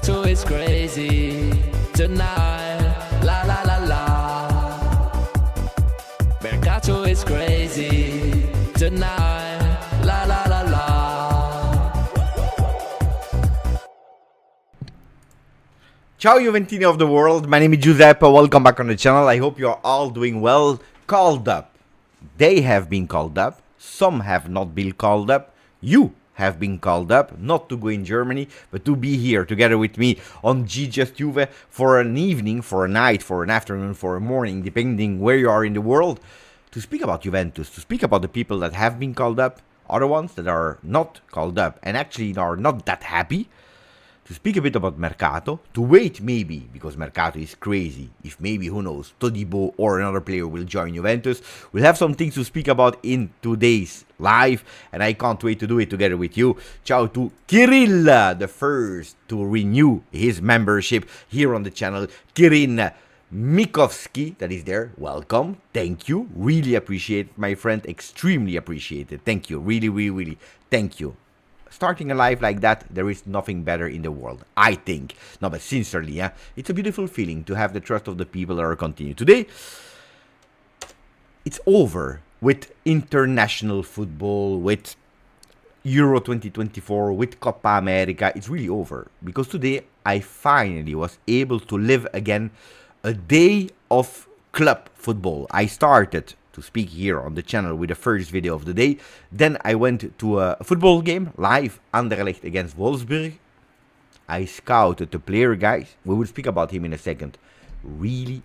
Mercato is crazy tonight, la la la la. Mercato is crazy tonight, la la la la. Ciao Juventini of the world, my name is Giuseppe, welcome back on the channel. I hope you're all doing well. Called up. They have been called up. Some have not been called up. You have been called up, not to go in Germany, but to be here together with me on GJustjuve for an evening, for a night, for an afternoon, for a morning, depending where you are in the world, to speak about Juventus, to speak about the people that have been called up, other ones that are not called up and actually are not that happy, to speak a bit about Mercato, to wait maybe, because Mercato is crazy, if maybe, who knows, Todibo or another player will join Juventus. We'll have some things to speak about in today's live, and I can't wait to do it together with you. Ciao to Kirill, the first to renew his membership here on the channel. Kirill Mikovsky, that is there, welcome, thank you, really appreciate it, my friend, extremely appreciate it, thank you, really, thank you. Starting a life like that, there is nothing better in the world, I think. No, but sincerely, yeah, it's a beautiful feeling to have the trust of the people that are continuing. Today, it's over with international football, with Euro 2024, with Copa America. It's really over, because today I finally was able to live again a day of club football. I started to speak here on the channel with the first video of the day. Then I went to a football game live, Anderlecht against Wolfsburg. I scouted the player, guys. We will speak about him in a second. Really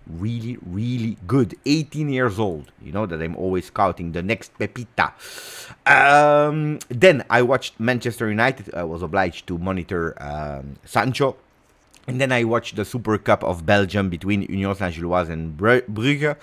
good. 18 years old. You know that I'm always scouting the next Pepita. Then I watched Manchester United. I was obliged to monitor Sancho. And then I watched the Super Cup of Belgium between Union Saint-Gilloise and Brugge,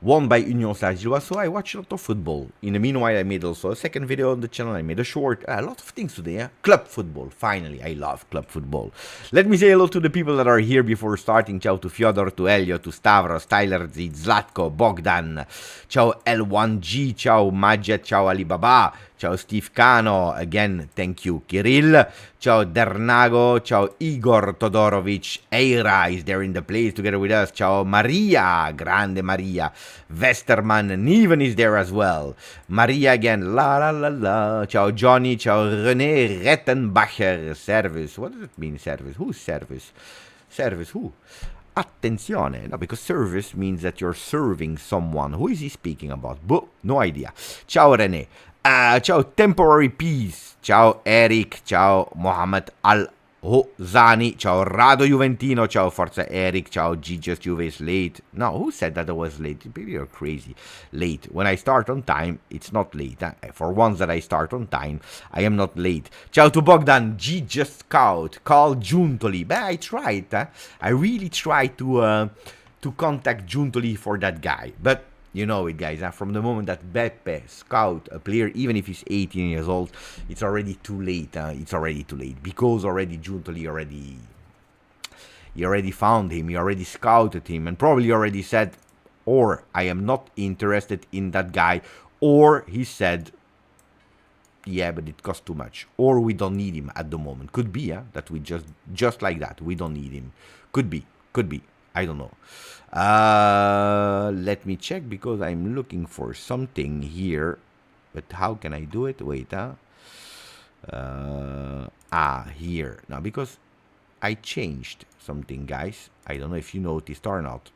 won by Union Saint-Gilloise. So I watched a lot of football. In the meanwhile, I made also a second video on the channel. I made a short, a lot of things today. Yeah? Club football, finally. I love club football. Let me say hello to the people that are here before starting. Ciao to Fyodor, to Elio, to Stavros, Tyler Z, Zlatko, Bogdan. Ciao L1G, ciao Majet, ciao Alibaba. Ciao Steve Cano, again, thank you, Kirill. Ciao Dernago, ciao Igor Todorovic. Eira is there in the place together with us. Ciao Maria, grande Maria. Westerman, Niven is there as well. Maria again, la la la la. Ciao Johnny, ciao René Rettenbacher. Service, what does it mean, service? Who's service? Service, who? Attenzione, no, because service means that you're serving someone. Who is he speaking about? No idea. Ciao René. Ciao Temporary Peace, ciao Eric, ciao Mohammed Al-Hozani, ciao Rado Juventino, ciao Forza Eric, ciao GJustjuve is late. No, who said that I was late? Maybe you're crazy. Late. When I start on time, it's not late. For once that I start on time, I am not late. Ciao to Bogdan, GJustScout, call Giuntoli. But I tried, I really tried to contact Giuntoli for that guy, but you know it, guys, from the moment that Beppe scout a player, even if he's 18 years old, it's already too late. It's already too late, because already Giuntoli already found him, he already scouted him, and probably already said, or I am not interested in that guy, or he said, yeah, but it costs too much, or we don't need him at the moment. Could be, that we just like that, we don't need him. Could be, I don't know. Let me check, because I'm looking for something here, but how can I do it? Wait, here. Now, because I changed something, guys. I don't know if you noticed or not.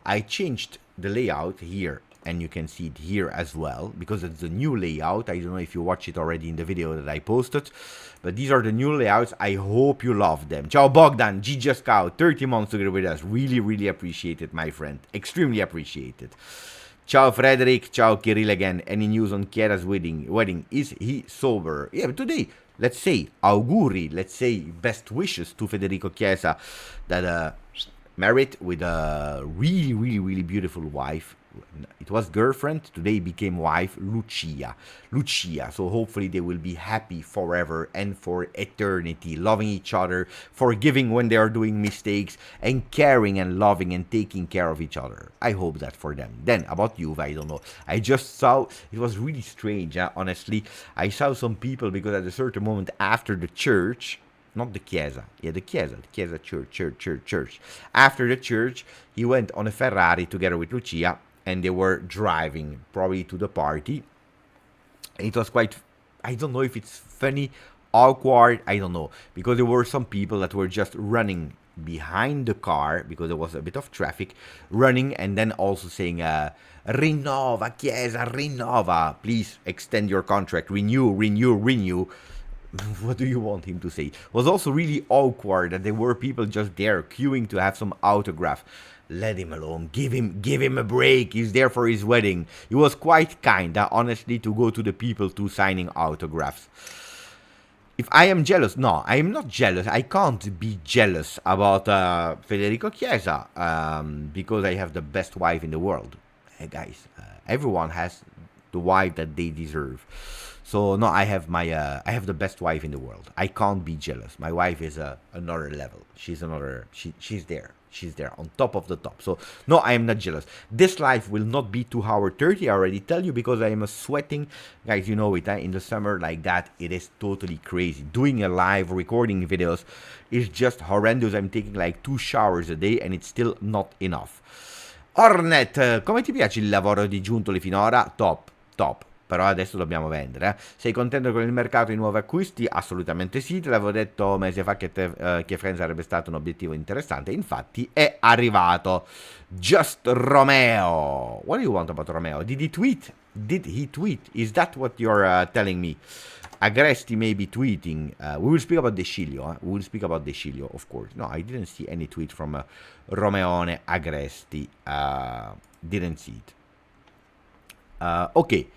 I changed the layout here, and you can see it here as well, because it's the new layout. I don't know if you watched it already in the video that I posted, but these are the new layouts. I hope you love them. Ciao Bogdan, GJustScout, 30 months together with us. Really appreciate it, my friend. Extremely appreciate it. Ciao Frederick, ciao Kirill again. Any news on Chiesa's wedding? Is he sober? Yeah, but today, let's say auguri, let's say best wishes to Federico Chiesa, that married with a really beautiful wife. It was girlfriend, today became wife, Lucia. So hopefully they will be happy forever and for eternity, loving each other, forgiving when they are doing mistakes, and caring and loving and taking care of each other. I hope that for them. Then about Juve, I don't know. I just saw, it was really strange, honestly. I saw some people, because at a certain moment after the church, not the Chiesa. Yeah, the Chiesa church. After the church, he went on a Ferrari together with Lucia, and they were driving probably to the party. It was quite, I don't know if it's funny, awkward, I don't know. Because there were some people that were just running behind the car, because there was a bit of traffic, running, and then also saying, Rinnova, Chiesa, Rinnova. Please extend your contract, renew. What do you want him to say? It was also really awkward that there were people just there queuing to have some autograph. Let him alone. Give him a break. He's there for his wedding. It was quite kind, honestly, to go to the people to signing autographs. If I am jealous, no, I am not jealous. I can't be jealous about Federico Chiesa because I have the best wife in the world. Hey guys, everyone has the wife that they deserve. So no, I have the best wife in the world. I can't be jealous. My wife is another level. She's there. She's there on top of the top. So no, I am not jealous. This live will not be 2 hours 30. I already tell you, because I am sweating, guys. You know it. In the summer like that, it is totally crazy. Doing a live, recording videos is just horrendous. I'm taking like 2 showers a day, and it's still not enough. Hornet, come ti piace il lavoro di Giuntoli finora? Top. Però adesso dobbiamo vendere. Sei contento con il mercato di nuovi acquisti? Assolutamente sì, te l'avevo detto un mese fa che Friends sarebbe stato un obiettivo interessante, infatti è arrivato. Just Romeo. What do you want about Romeo? Did he tweet? Is that what you're telling me? Agresti may be tweeting. We will speak about the Sciglio. We will speak about the Sciglio, of course. No, I didn't see any tweet from Romeone Agresti. Didn't see it. Okay.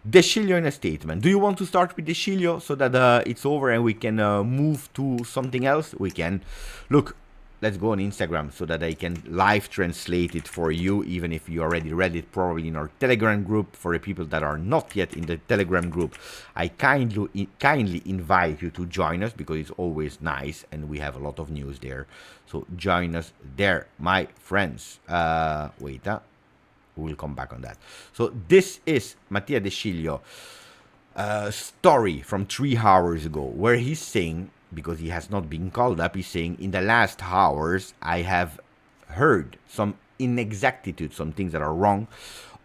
The Sciglio in a statement. Do you want to start with the Sciglio so that it's over and we can move to something else? We can. Look, let's go on Instagram so that I can live translate it for you, even if you already read it probably in our Telegram group. For the people that are not yet in the Telegram group, I kindly invite you to join us, because it's always nice and we have a lot of news there. So join us there, my friends. Wait, we'll come back on that. So this is Mattia De Sciglio story from 3 hours ago, where he's saying, because he has not been called up, he's saying, in the last hours I have heard some inexactitude, some things that are wrong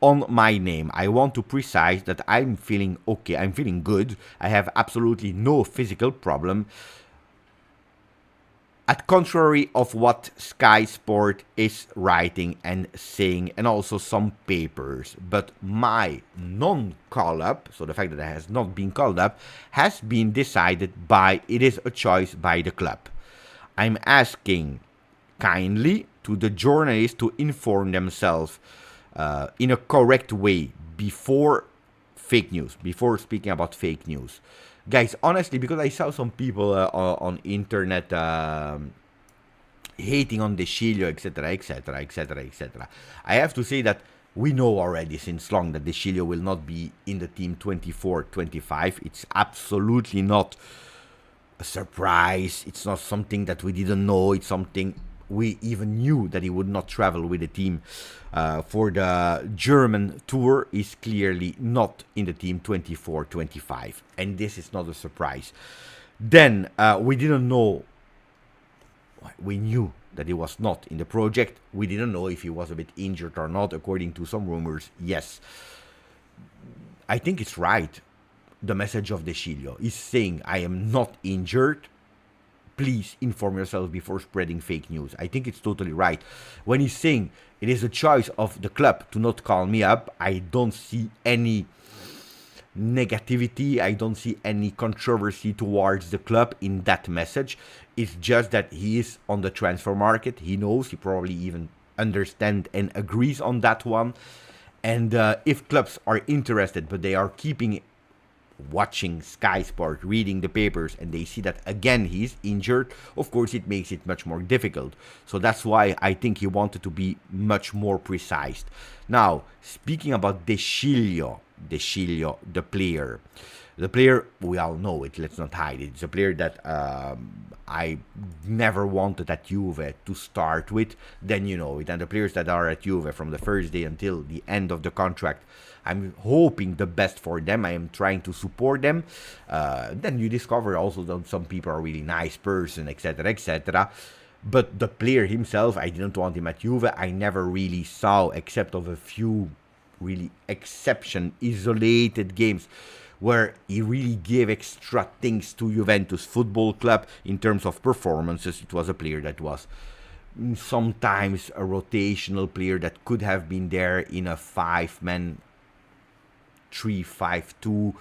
on my name. I want to precise that I'm feeling okay, I'm feeling good, I have absolutely no physical problem, at contrary of what Sky Sport is writing and saying, and also some papers. But my non-call-up, so the fact that it has not been called up, has been decided by, it is a choice by the club. I'm asking kindly to the journalists to inform themselves in a correct way before fake news, before speaking about fake news. Guys, honestly, because I saw some people on internet hating on the Sciglio, etc. I have to say that we know already since long that the Sciglio will not be in the team 24-25. It's absolutely not a surprise. It's not something that we didn't know. It's something we even knew, that he would not travel with the team for the German tour. Is clearly not in the team 24-25, and this is not a surprise. Then we didn't know, we knew that he was not in the project. We didn't know if he was a bit injured or not, according to some rumors. Yes, I think it's right. The message of the Sciglio is saying, I am not injured, please inform yourself before spreading fake news. I think it's totally right. When he's saying it is a choice of the club to not call me up, I don't see any negativity. I don't see any controversy towards the club in that message. It's just that he is on the transfer market. He knows, he probably even understands and agrees on that one. And if clubs are interested, but they are keeping watching Sky Sport, reading the papers, and they see that again he's injured, of course it makes it much more difficult. So that's why I think he wanted to be much more precise. Now, speaking about Sciglio, the player. The player, we all know it, let's not hide it. It's a player that I never wanted at Juve to start with. Then you know it. And the players that are at Juve from the first day until the end of the contract, I'm hoping the best for them. I am trying to support them. Then you discover also that some people are really nice person, etc., etc. But the player himself, I didn't want him at Juve. I never really saw, except of a few really isolated games, where he really gave extra things to Juventus Football Club in terms of performances. It was a player that was sometimes a rotational player that could have been there in a 5-man 3-5-2,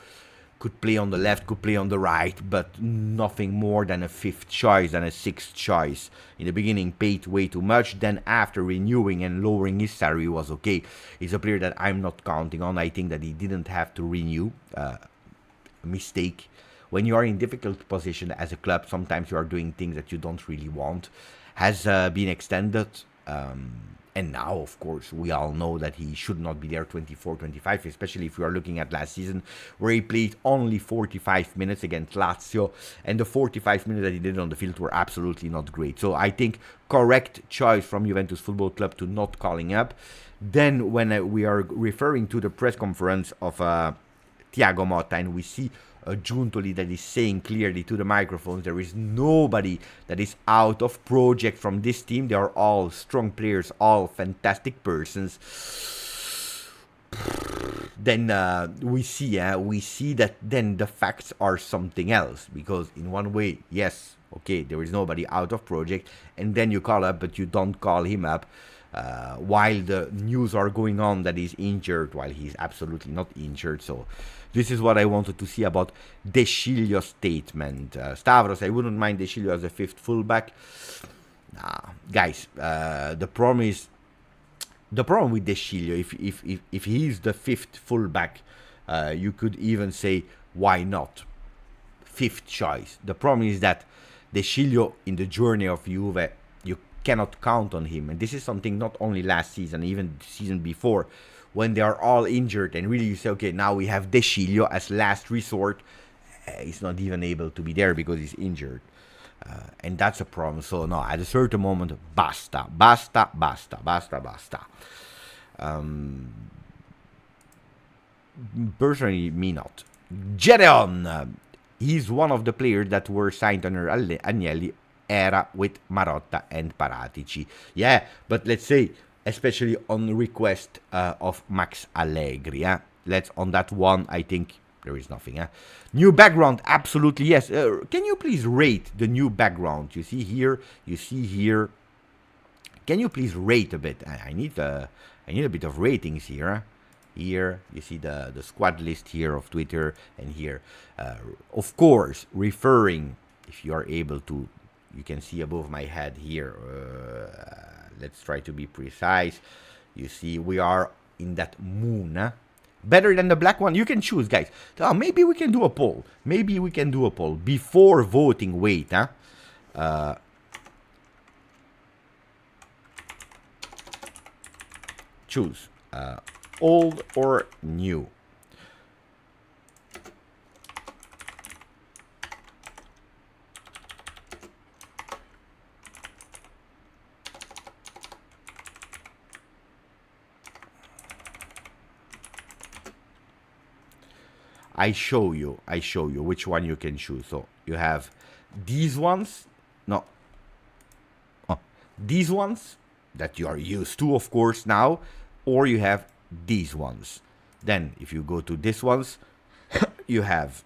could play on the left, could play on the right, but nothing more than a 5th choice and a 6th choice. In the beginning, paid way too much. Then after renewing and lowering his salary was okay. He's a player that I'm not counting on. I think that he didn't have to renew. A mistake. When you are in difficult position as a club, sometimes you are doing things that you don't really want. Has been extended. And now, of course, we all know that he should not be there 24-25, especially if you are looking at last season, where he played only 45 minutes against Lazio, and the 45 minutes that he did on the field were absolutely not great. So I think correct choice from Juventus Football Club to not calling up. Then when we are referring to the press conference of Thiago Motta, and we see Giuntoli that is saying clearly to the microphones, there is nobody that is out of project from this team. They are all strong players, all fantastic persons. Then we see that then the facts are something else, because in one way, yes, okay, there is nobody out of project, and then you call up, but you don't call him up while the news are going on that he's injured, while he's absolutely not injured. So this is what I wanted to see about Sciglio's statement. Stavros, I wouldn't mind Sciglio as a 5th fullback. Nah, guys, the problem with Sciglio, if he's the 5th fullback, you could even say, why not 5th choice? The problem is that Sciglio, in the journey of Juve, you cannot count on him. And this is something not only last season, even the season before, when they are all injured, and really you say, okay, now we have Sciglio as last resort. He's not even able to be there because he's injured. And that's a problem. So no, at a certain moment, basta. Personally, me not. Gedeon, he's one of the players that were signed under Agnelli era with Marotta and Paratici. Yeah, but let's say, especially on request of Max Allegri. Let's on that one, I think there is nothing. New background, absolutely yes. Can you please rate the new background? You see here. Can you please rate a bit? I need a bit of ratings here. Here you see the squad list here of Twitter, and here, of course, referring, if you are able to, you can see above my head here. Let's try to be precise. You see, we are in that moon. Better than the black one? You can choose, guys. Maybe we can do a poll. Before voting, wait. Choose. Old or new? I show you which one you can choose. So you have these ones, these ones that you are used to, of course, now, or you have these ones. Then if you go to these ones, you have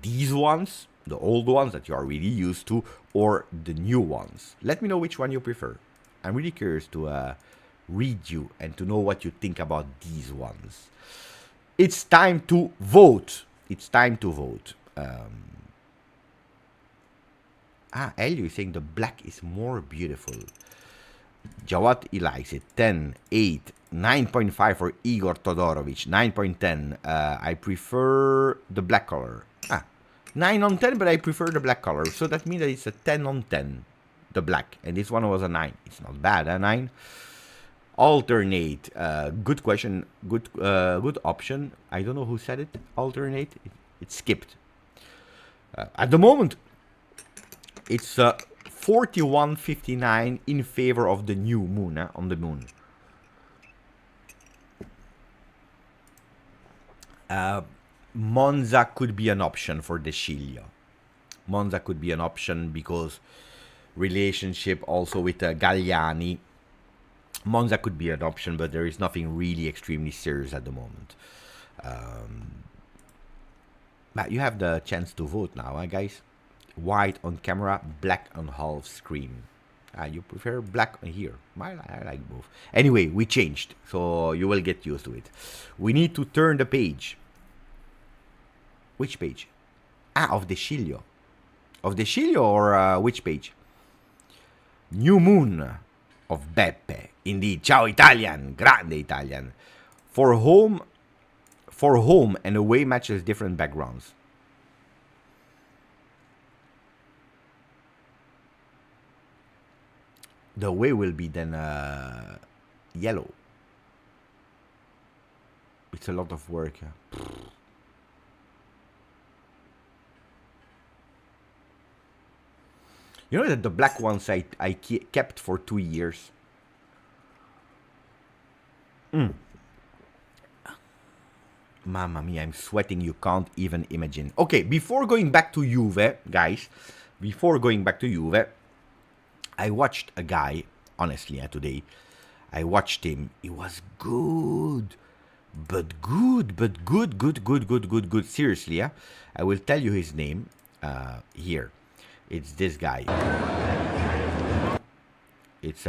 these ones, the old ones that you are really used to, or the new ones. Let me know which one you prefer. I'm really curious to read you and to know what you think about these ones. It's time to vote. Elio is saying the black is more beautiful. Jawad, he likes it. 10, 8, 9.5 for Igor Todorovic. 9.10. I prefer the black color. 9 on 10, but I prefer the black color. So that means that it's a 10 on 10. The black. And this one was a 9. It's not bad, 9. Alternate. Good question. Good option. I don't know who said it. Alternate. It skipped. At the moment, it's 41.59 in favor of the new moon, on the moon. Monza could be an option for the Sciglio. Monza could be an option because relationship also with Galliani. Monza could be an option, but there is nothing really extremely serious at the moment. But you have the chance to vote now, guys. White on camera, black on half screen. You prefer black here. I like both. Anyway, we changed, so you will get used to it. We need to turn the page. Which page? Of the Sciglio. Of the Sciglio or which page? New Moon of Beppe. Indeed. Ciao Italian. Grande Italian. For home and away matches, different backgrounds. The away will be then yellow. It's a lot of work. You know that the black ones I kept for 2 years. Mamma mia, I'm sweating, you can't even imagine. Okay, before going back to Juve, guys, I watched a guy, honestly, today. I watched him. He was good. But good. Seriously, I will tell you his name here. It's this guy. It's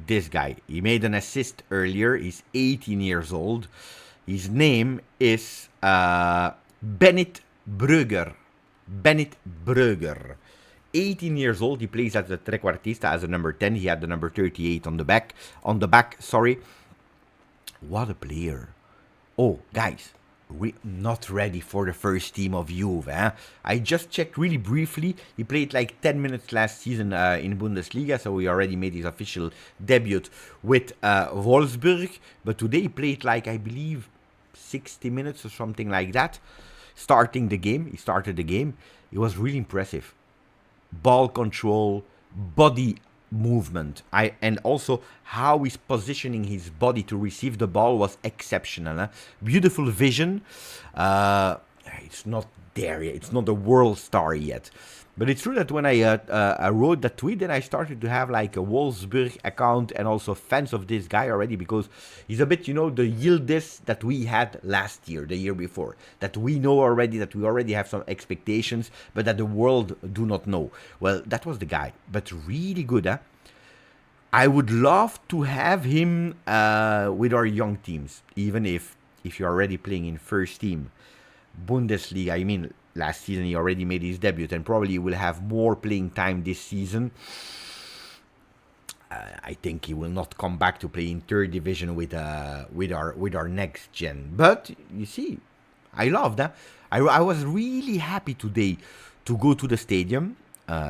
this guy. He made an assist earlier. He's 18 years old. His name is Bennett Brugger. 18 years old. He plays as a trequartista, as a number 10. He had the number 38 on the back. What a player. Oh, guys. Not ready for the first team of Juve. I just checked really briefly. He played like 10 minutes last season in Bundesliga, so he already made his official debut with Wolfsburg. But today he played like, I believe, 60 minutes or something like that. He started the game. It was really impressive. Ball control, body movement, and also how he's positioning his body to receive the ball was exceptional. Beautiful vision. It's not there yet. It's not a world star yet. But it's true that when I wrote that tweet, then I started to have like a Wolfsburg account and also fans of this guy already, because he's a bit, the Yildiz that we had last year, the year before, that we know already, that we already have some expectations, but that the world do not know. Well, that was the guy, but really good, I would love to have him with our young teams, even if you're already playing in first team Bundesliga. I mean, last season he already made his debut and probably will have more playing time this season. I think he will not come back to play in third division with our next gen. But you see, I love that. I was really happy today to go to the stadium.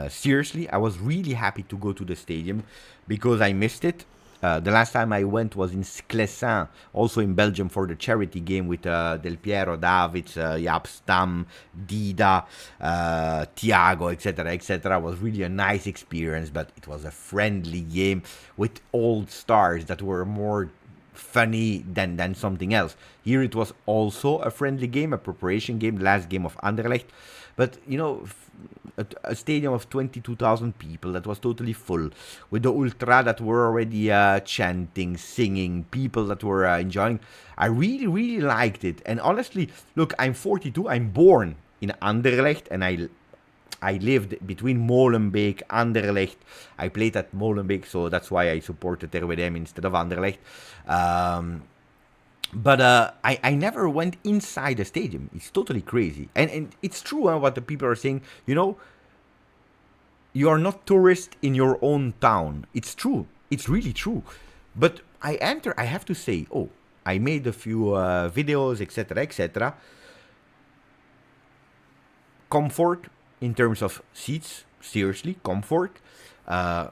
Seriously, I was really happy to go to the stadium because I missed it. The last time I went was in Sclessin, also in Belgium, for the charity game with Del Piero, Davids, Jaap Stam, Dida, Thiago, etc., etc. It was really a nice experience, but it was a friendly game with old stars that were more funny than something else. Here it was also a friendly game, a preparation game, the last game of Anderlecht. But, a stadium of 22,000 people that was totally full, with the ultra that were already chanting, singing, people that were enjoying. I really, really liked it. And honestly, look, I'm 42. I'm born in Anderlecht, and I lived between Molenbeek, Anderlecht. I played at Molenbeek, so that's why I supported RWDM instead of Anderlecht. But I never went inside the stadium. It's totally crazy. And it's true what the people are saying. You are not tourist in your own town. It's true. It's really true. But I have to say, oh, I made a few videos, etc., etc. Comfort in terms of seats, seriously, comfort. Uh,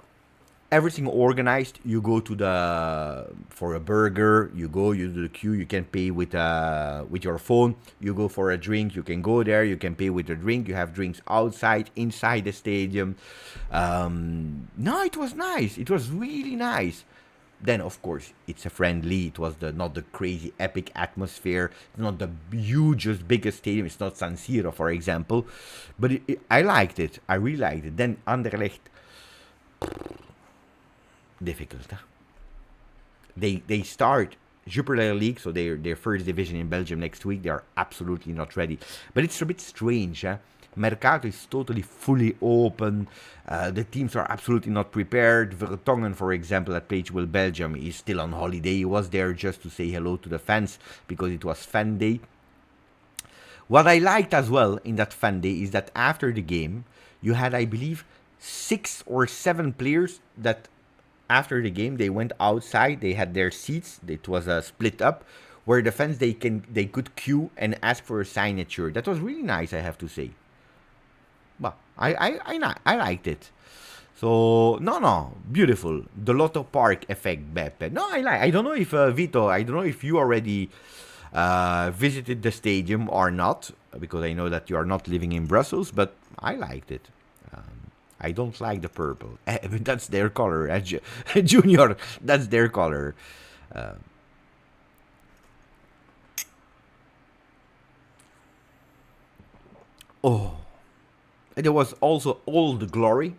Everything organized. You go to the for a burger. You do the queue. You can pay with your phone. You go for a drink. You can go there. You can pay with a drink. You have drinks outside, inside the stadium. No, it was nice. It was really nice. Then of course it's a friendly. It was not the crazy epic atmosphere. Not the hugest biggest stadium. It's not San Siro, for example. But I liked it. I really liked it. Then Anderlecht. Difficult. Huh? They start Jupiler League, so their first division in Belgium next week. They are absolutely not ready. But it's a bit strange. Huh? Mercato is totally fully open. The teams are absolutely not prepared. Vertonghen, for example, at Page Will Belgium, is still on holiday. He was there just to say hello to the fans because it was fan day. What I liked as well in that fan day is that after the game, you had, I believe, 6 or 7 players that after the game they went outside. They had their seats. It was split up, where the fans they could queue and ask for a signature. That was really nice, I have to say. Well, I liked it. So no, beautiful. The Lotto Park effect, Beppe. No, I don't know if Vito. I don't know if you already visited the stadium or not, because I know that you are not living in Brussels. But I liked it. I don't like the purple. That's their color. Junior, that's their color. There was also all glory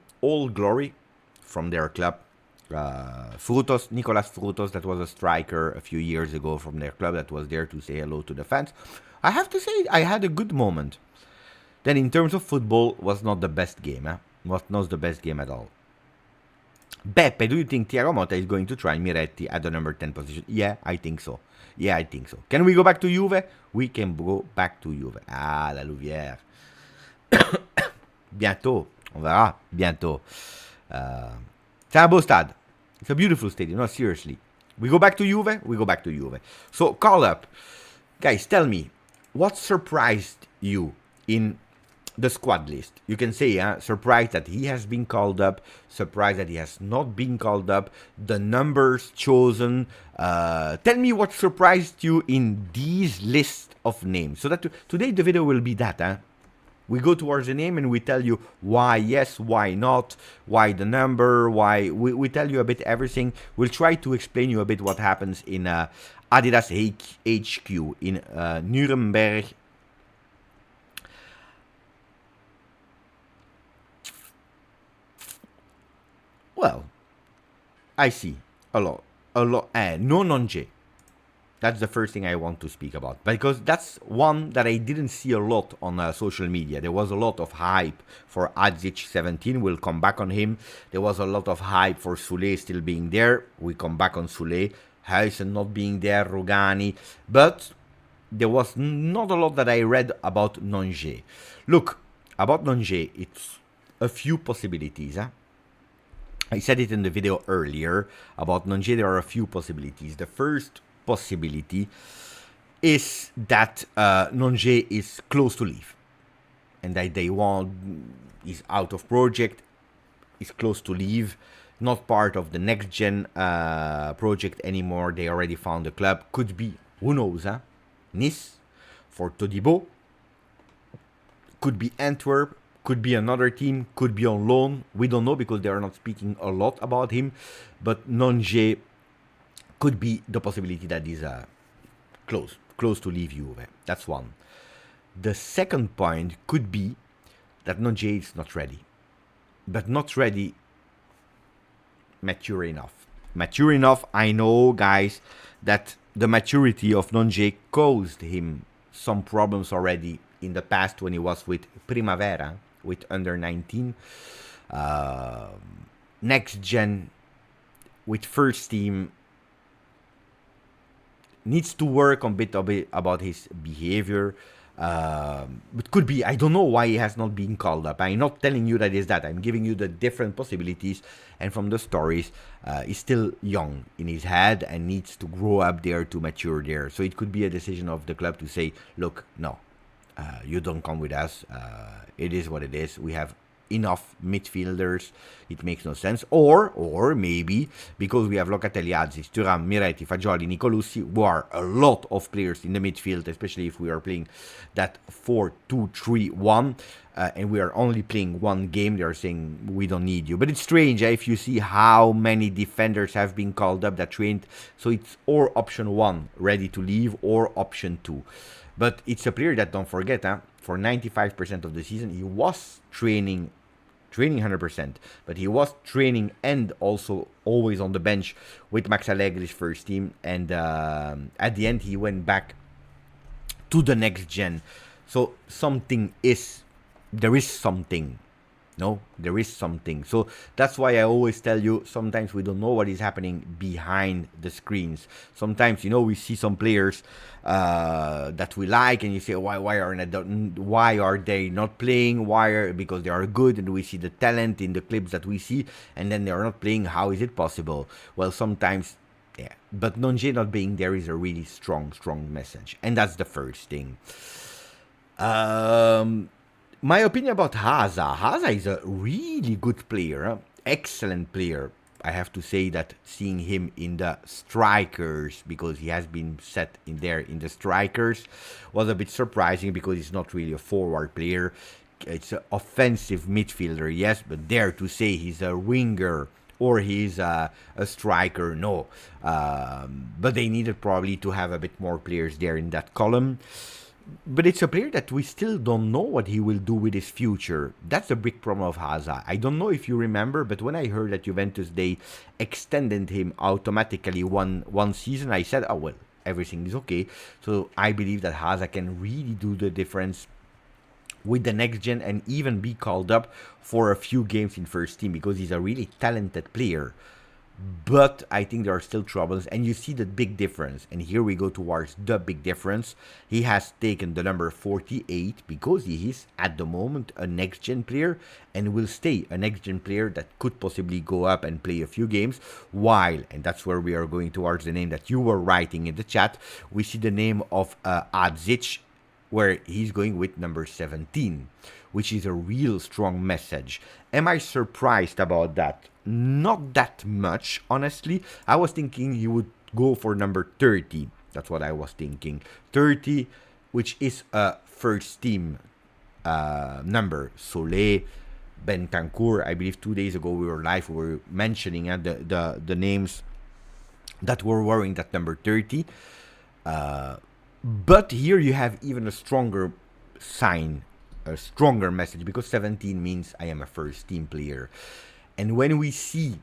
from their club. Frutos, Nicolas Frutos, that was a striker a few years ago from their club that was there to say hello to the fans. I have to say, I had a good moment. Then in terms of football, was not the best game. Was not the best game at all. Beppe, do you think Thiago Motta is going to try Miretti at the number 10 position? Yeah, I think so. Can we go back to Juve? We can go back to Juve. Ah, la Louvière. Bientôt. On verra. Bientôt. C'est un beau stade. It's a beautiful stadium. No, seriously. We go back to Juve? We go back to Juve. So, call up. Guys, tell me, what surprised you in the squad list? You can say, surprised that he has been called up, surprised that he has not been called up, the numbers chosen. Tell me what surprised you in these list of names. So that today the video will be that. We go towards the name and we tell you why yes, why not, why the number, why. We tell you a bit everything. We'll try to explain you a bit what happens in Adidas HQ in Nuremberg. Well, I see a lot. No non-J. That's the first thing I want to speak about, because that's one that I didn't see a lot on social media. There was a lot of hype for Adzic 17. We'll come back on him. There was a lot of hype for Soule still being there. We come back on Soule. Huijsen not being there, Rogani. But there was not a lot that I read about non-J. Look, about non-J, it's a few possibilities. I said it in the video earlier about non-J. There are a few possibilities. The first possibility is that non-J is close to leave, and that they want is out of project, is close to leave, not part of the next gen project anymore. They already found a club. Could be, who knows? Nice for Todibo. Could be Antwerp. Could be another team, could be on loan. We don't know because they are not speaking a lot about him. But non-J could be the possibility that is close to leave Juve. That's one. The second point could be that non-J is not ready. But not ready, mature enough. Mature enough, I know, guys, that the maturity of non-J caused him some problems already in the past when he was with Primavera, with under 19, next gen, with first team, needs to work a bit about his behavior. It could be, I don't know why he has not been called up. I'm not telling you that is that. I'm giving you the different possibilities. And from the stories, he's still young in his head and needs to grow up there to mature there. So it could be a decision of the club to say, look, no, you don't come with us. It is what it is. We have enough midfielders. It makes no sense. Or maybe because we have Locatelli, Adzic, Thuram, Miretti, Fagioli, Nicolussi, who are a lot of players in the midfield, especially if we are playing that 4-2-3-1. And we are only playing one game. They are saying we don't need you. But it's strange if you see how many defenders have been called up that trained. So it's or option 1 ready to leave or option 2. But it's a player that, don't forget, for 95% of the season, he was training 100%, but he was training and also always on the bench with Max Allegri's first team. And at the end, he went back to the next gen. So there is something. No, there is something. So that's why I always tell you, sometimes we don't know what is happening behind the screens. Sometimes, we see some players that we like, and you say, why are they not playing? Because they are good, and we see the talent in the clips that we see, and then they are not playing. How is it possible? Well, sometimes, yeah. But Nonje not being there is a really strong message, and that's the first thing. My opinion about Hasa. Hasa is a really good player, excellent player. I have to say that seeing him in the strikers, because he has been set in there in the strikers, was a bit surprising because he's not really a forward player. It's an offensive midfielder, yes, but dare to say he's a winger or he's a striker, no. But they needed probably to have a bit more players there in that column. But it's a player that we still don't know what he will do with his future. That's the big problem of Hasa. I don't know if you remember, but when I heard that Juventus, they extended him automatically one season, I said, oh, well, everything is okay. So I believe that Hasa can really do the difference with the next gen and even be called up for a few games in first team because he's a really talented player. But I think there are still troubles, and you see the big difference. And here we go towards the big difference. He has taken the number 48 because he is at the moment a next-gen player and will stay a next-gen player that could possibly go up and play a few games. While, and that's where we are going towards the name that you were writing in the chat, we see the name of Adzic, where he's going with number 17, which is a real strong message. Am I surprised about that? Not that much, honestly. I was thinking he would go for number 30. That's what I was thinking. 30, which is a first team number. Soule, Bentancur. I believe 2 days ago we were live. We were mentioning the names that were wearing that number 30. But here you have even a stronger sign, a stronger message, because 17 means I am a first team player. And when we see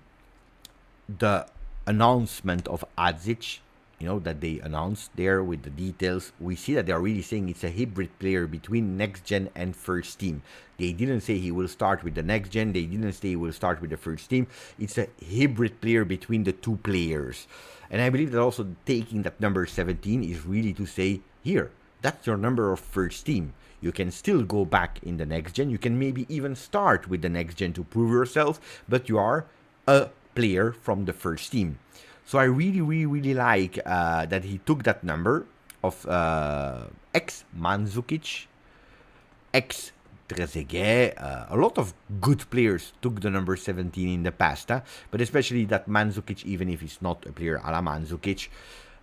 the announcement of Adzic, that they announced there with the details, we see that they are really saying it's a hybrid player between next gen and first team. They didn't say he will start with the next gen. They didn't say he will start with the first team. It's a hybrid player between the two players. And I believe that also taking that number 17 is really to say, here, that's your number of first team. You can still go back in the next gen. You can maybe even start with the next gen to prove yourself, but you are a player from the first team. So I really like that he took that number of ex-Mandzukic, ex-Trezeguet. A lot of good players took the number 17 in the past, but especially that Mandzukic, even if he's not a player a la Mandzukic.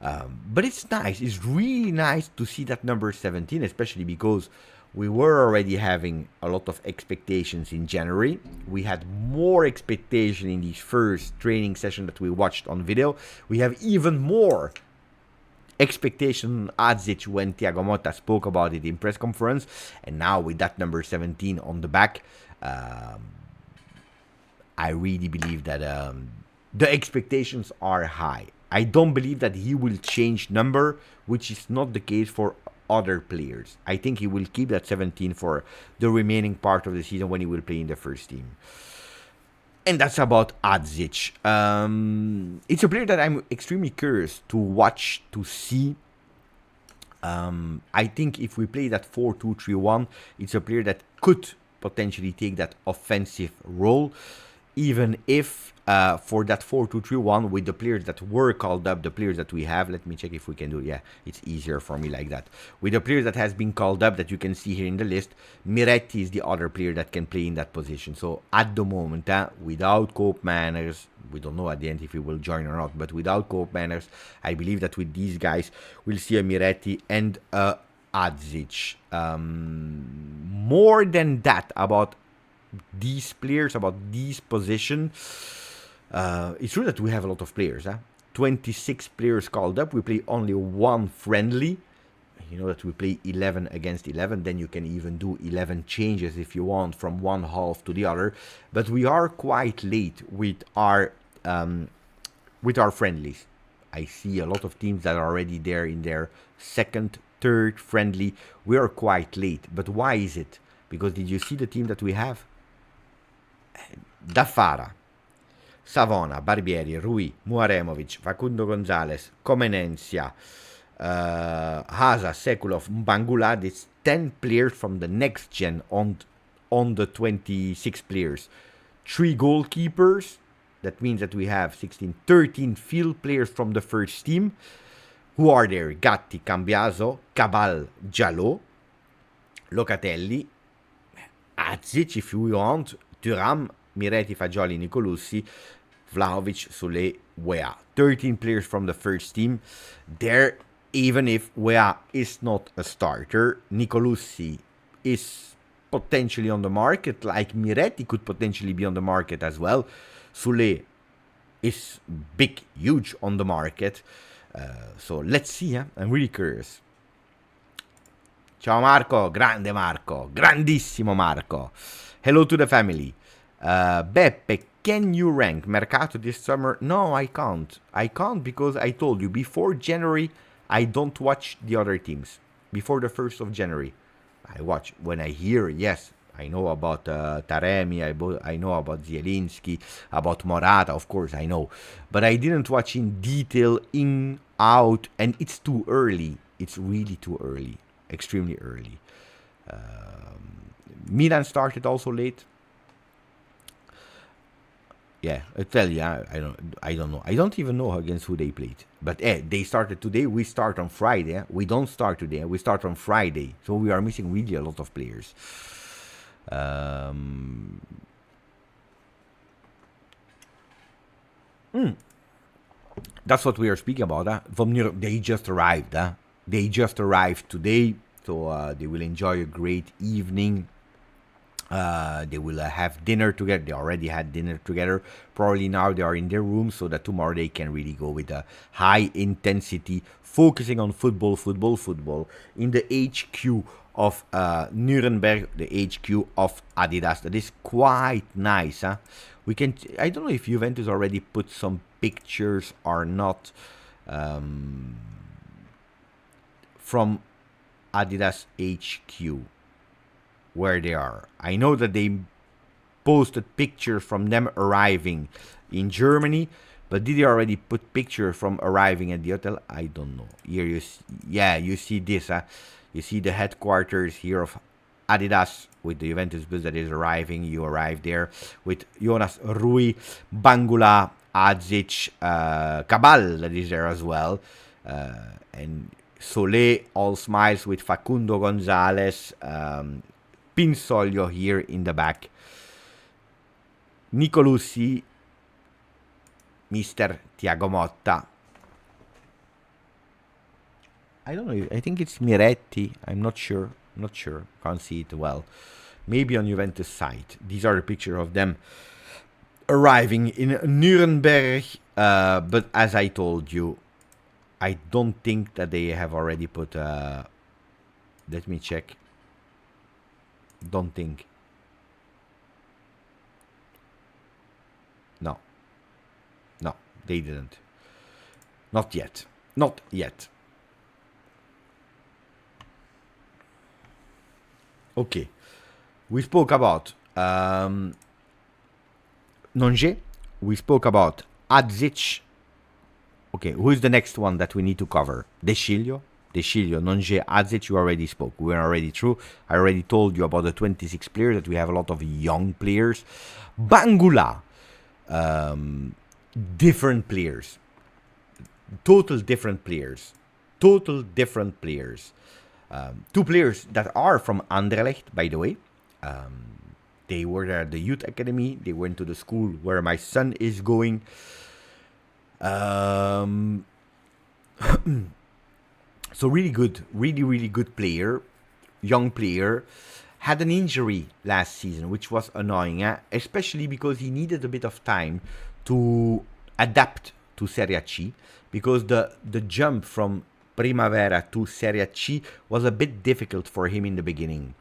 But it's nice. It's really nice to see that number 17, especially because we were already having a lot of expectations in January. We had more expectation in these first training session that we watched on video. We have even more expectation Adzic when Thiago Motta spoke about it in press conference. And now with that number 17 on the back, I really believe that the expectations are high. I don't believe that he will change number, which is not the case for other players. I think he will keep that 17 for the remaining part of the season when he will play in the first team. And that's about Adzic. It's a player that I'm extremely curious to watch, to see I think if we play that 4-2-3-1, it's a player that could potentially take that offensive role, even if for that 4-2-3-1 with the players that were called up, the players that we have, let me check if we can do it. Yeah, it's easier for me like that. With the players that has been called up that you can see here in the list, Miretti is the other player that can play in that position. So at the moment, without Cope Manners, we don't know at the end if he will join or not, but without Cope Manners, I believe that with these guys, we'll see a Miretti and a Adzic. More than that, about these players, about these positions, it's true that we have a lot of players. 26 players called up. We play only one friendly. You know that we play 11 against 11. Then you can even do 11 changes if you want from one half to the other. But we are quite late with our friendlies. I see a lot of teams that are already there in their second, third friendly. We are quite late. But why is it? Because did you see the team that we have? Dafara, Savona, Barbieri, Rui, Muaremovic, Facundo Gonzalez, Comenencia, Hasa, Sekulov, Mbangula. It's 10 players from the next gen on the 26 players. 3 goalkeepers. That means that we have 13 field players from the first team. Who are there? Gatti, Cambiaso, Cabal, Giallo, Locatelli, Adzic if you want, Thuram, Miretti, Fagioli, Nicolussi, Vlahovic, Soule, Weah. 13 players from the first team. There, even if Weah is not a starter, Nicolussi is potentially on the market, like Miretti could potentially be on the market as well. Soule is big, huge on the market. So let's see, I'm really curious. Ciao Marco, grande Marco, grandissimo Marco. Hello to the family. Beppe, can you rank Mercato this summer? No, I can't. I can't because I told you, before January, I don't watch the other teams. Before the 1st of January, I watch. When I hear, yes, I know about Taremi, I know about Zielinski, about Morata, of course I know. But I didn't watch in detail, in, out, and it's too early. It's really too early. Extremely early. Milan started also late. Yeah, I tell you, I don't know. I don't even know against who they played. But they started today. We start on Friday. We don't start today. We start on Friday. So we are missing really a lot of players. That's what we are speaking about. From Europe, they just arrived. They just arrived today. So they will enjoy a great evening. They will have dinner together. They already had dinner together. Probably now they are in their room so that tomorrow they can really go with a high intensity, focusing on football in the HQ of Nuremberg, the HQ of Adidas. That is quite nice. We can. I don't know if Juventus already put some pictures or not from Adidas HQ. Where they are. I know that they posted pictures from them arriving in Germany, but did they already put pictures from arriving at the hotel? I don't know. Here you see this. You see the headquarters here of Adidas with the Juventus bus that is arriving. You arrive there with Jonas Rui, Bangula, Adzic, Cabal that is there as well, and Soule, all smiles with Facundo Gonzalez. Pinsoglio here in the back. Nicolussi, Mr. Thiago Motta. I don't know. I think it's Miretti. I'm not sure. Can't see it well. Maybe on Juventus site. These are the pictures of them arriving in Nuremberg. But as I told you, I don't think that they have already put... let me check. Don't think. No, they didn't. Not yet. Okay. We spoke about Nonge. We spoke about Adzic. Okay, who is the next one that we need to cover? Sciglio. De Sciglio, Nonge, Adzic, you already spoke. We were already through. I already told you about the 26 players, that we have a lot of young players. Bangula, different players. Total different players. Total different players. Two players that are from Anderlecht, by the way. They were at the youth academy. They went to the school where my son is going. So really good, really good player, young player. Had an injury last season, which was annoying, especially because he needed a bit of time to adapt to Serie C, because the jump from Primavera to Serie C was a bit difficult for him in the beginning.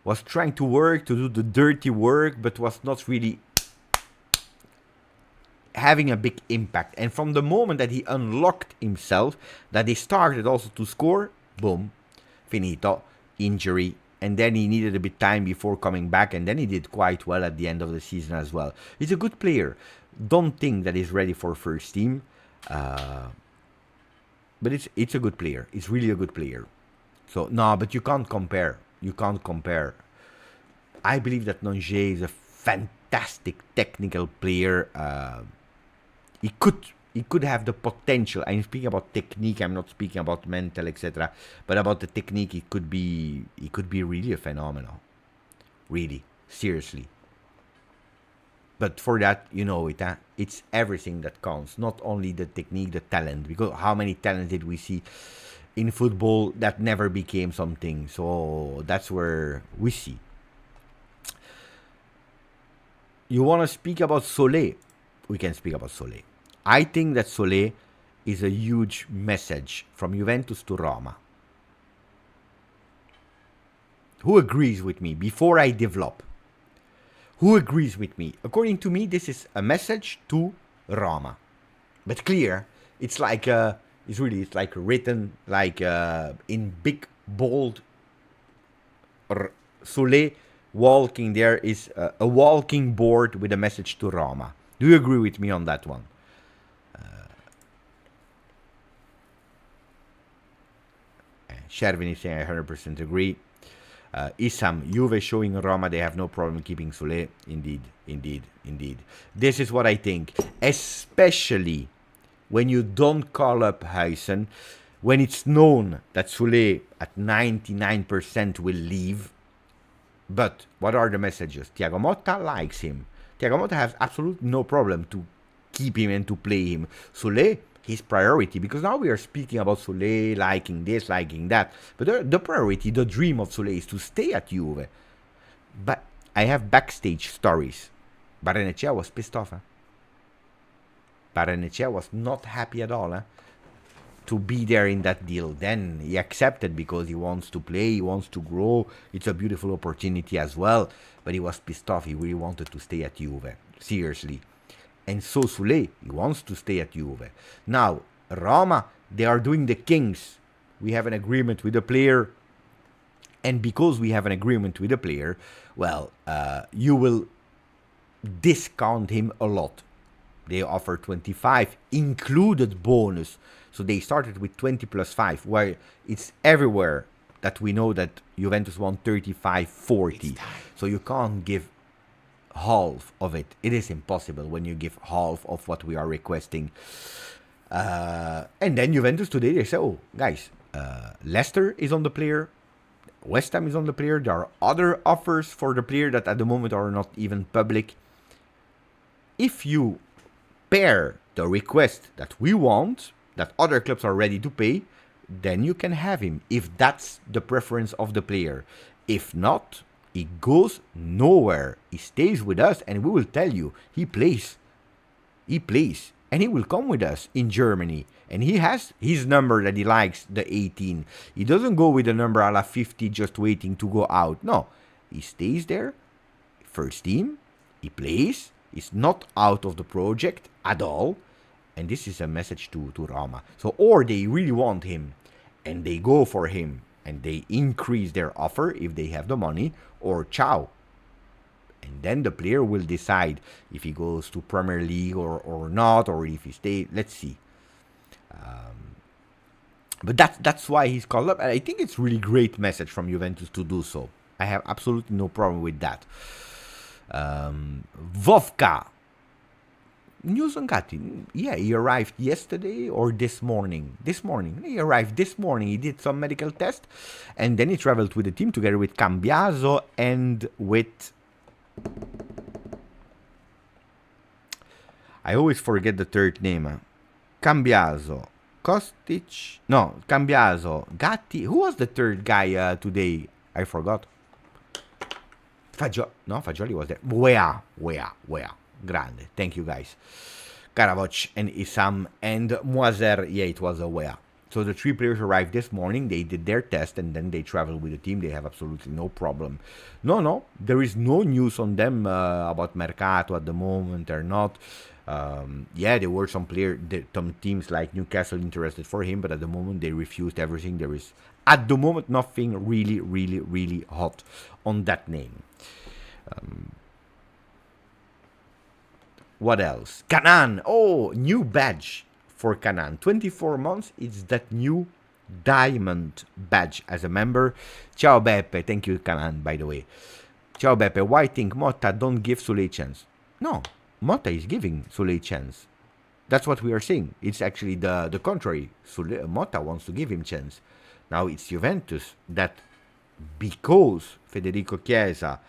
Was trying to do the dirty work, but was not really having a big impact. And from the moment that he unlocked himself, that he started also to score, boom, finito, injury. And then he needed a bit time before coming back, and then he did quite well at the end of the season as well. He's a good player. Don't think that he's ready for first team, but it's a good player. It's really a good player. So no, but you can't compare. You can't compare. I believe that Nonge is a fantastic technical player. He could have the potential. I'm speaking about technique. I'm not speaking about mental, etc. But about the technique, he could be really a phenomenal. Really, seriously. But for that, you know it. It's everything that counts. Not only the technique, the talent. Because how many talents did we see in football that never became something? So that's where we see. You want to speak about Soule? We can speak about Soule. I think that Soule is a huge message from Juventus to Roma. Who agrees with me before I develop? Who agrees with me? According to me, this is a message to Roma. But clear, it's like it's like written like in big bold. Soule walking there is a walking board with a message to Roma. Do you agree with me on that one? Shervin is saying I 100% agree. Isam, Juve showing Roma they have no problem keeping Soule. Indeed. This is what I think. Especially when you don't call up Huijsen, when it's known that Soule at 99% will leave. But what are the messages? Thiago Motta likes him. Thiago Motta has absolutely no problem to keep him and to play him. Soule, his priority, because now we are speaking about Soule liking this, liking that. But the priority, the dream of Soule is to stay at Juve. But I have backstage stories. Barrenechea was pissed off. Barrenechea was not happy at all to be there in that deal. Then he accepted because he wants to play, he wants to grow. It's a beautiful opportunity as well. But he was pissed off. He really wanted to stay at Juve. Seriously. And so Soule, he wants to stay at Juve. Now, Roma, they are doing the Kings. We have an agreement with the player. And because we have an agreement with the player, well, you will discount him a lot. They offer 25, included bonus. So they started with 20 plus 5, where it's everywhere that we know that Juventus won 35, 40. So you can't give half of it. It is impossible when you give half of what we are requesting. And then Juventus today, they say, oh, guys, Leicester is on the player. West Ham is on the player. There are other offers for the player that at the moment are not even public. If you pair the request that we want, that other clubs are ready to pay, then you can have him, if that's the preference of the player. If not, he goes nowhere. He stays with us, and we will tell you, he plays. He plays. And he will come with us in Germany. And he has his number that he likes, the 18. He doesn't go with the number a la 50 just waiting to go out. No. He stays there. First team. He plays. He's not out of the project at all. And this is a message to Roma. So, or they really want him. And they go for him. And they increase their offer if they have the money. Or ciao. And then the player will decide if he goes to Premier League or not, or if he stays. Let's see. But that's why he's called up. And I think it's really great message from Juventus to do so. I have absolutely no problem with that. Vovka. News on Gatti. Yeah, he arrived yesterday or this morning. This morning. He arrived this morning. He did some medical test. And then he traveled with the team together with Cambiaso and with... I always forget the third name. Cambiaso. Kostic. No, Cambiaso. Gatti. Who was the third guy today? I forgot. Fagioli was there. Wea. Grande. Thank you, guys. Karavoc and Isam and Moiser. Yeah, it was a Wea. So the three players arrived this morning. They did their test and then they traveled with the team. They have absolutely no problem. No. There is no news on them about Mercato at the moment or not. Yeah, there were some teams like Newcastle interested for him, but at the moment they refused everything. There is, at the moment, nothing really hot on that name. What else? Canaan. Oh, new badge for Canaan. 24 months. It's that new diamond badge as a member. Ciao Beppe. Thank you, Canaan, by the way. Ciao Beppe. Why think Motta don't give Soule a chance? No. Motta is giving Soule a chance. That's what we are saying. It's actually the contrary. Motta wants to give him chance. Now it's Juventus that, because Federico Chiesa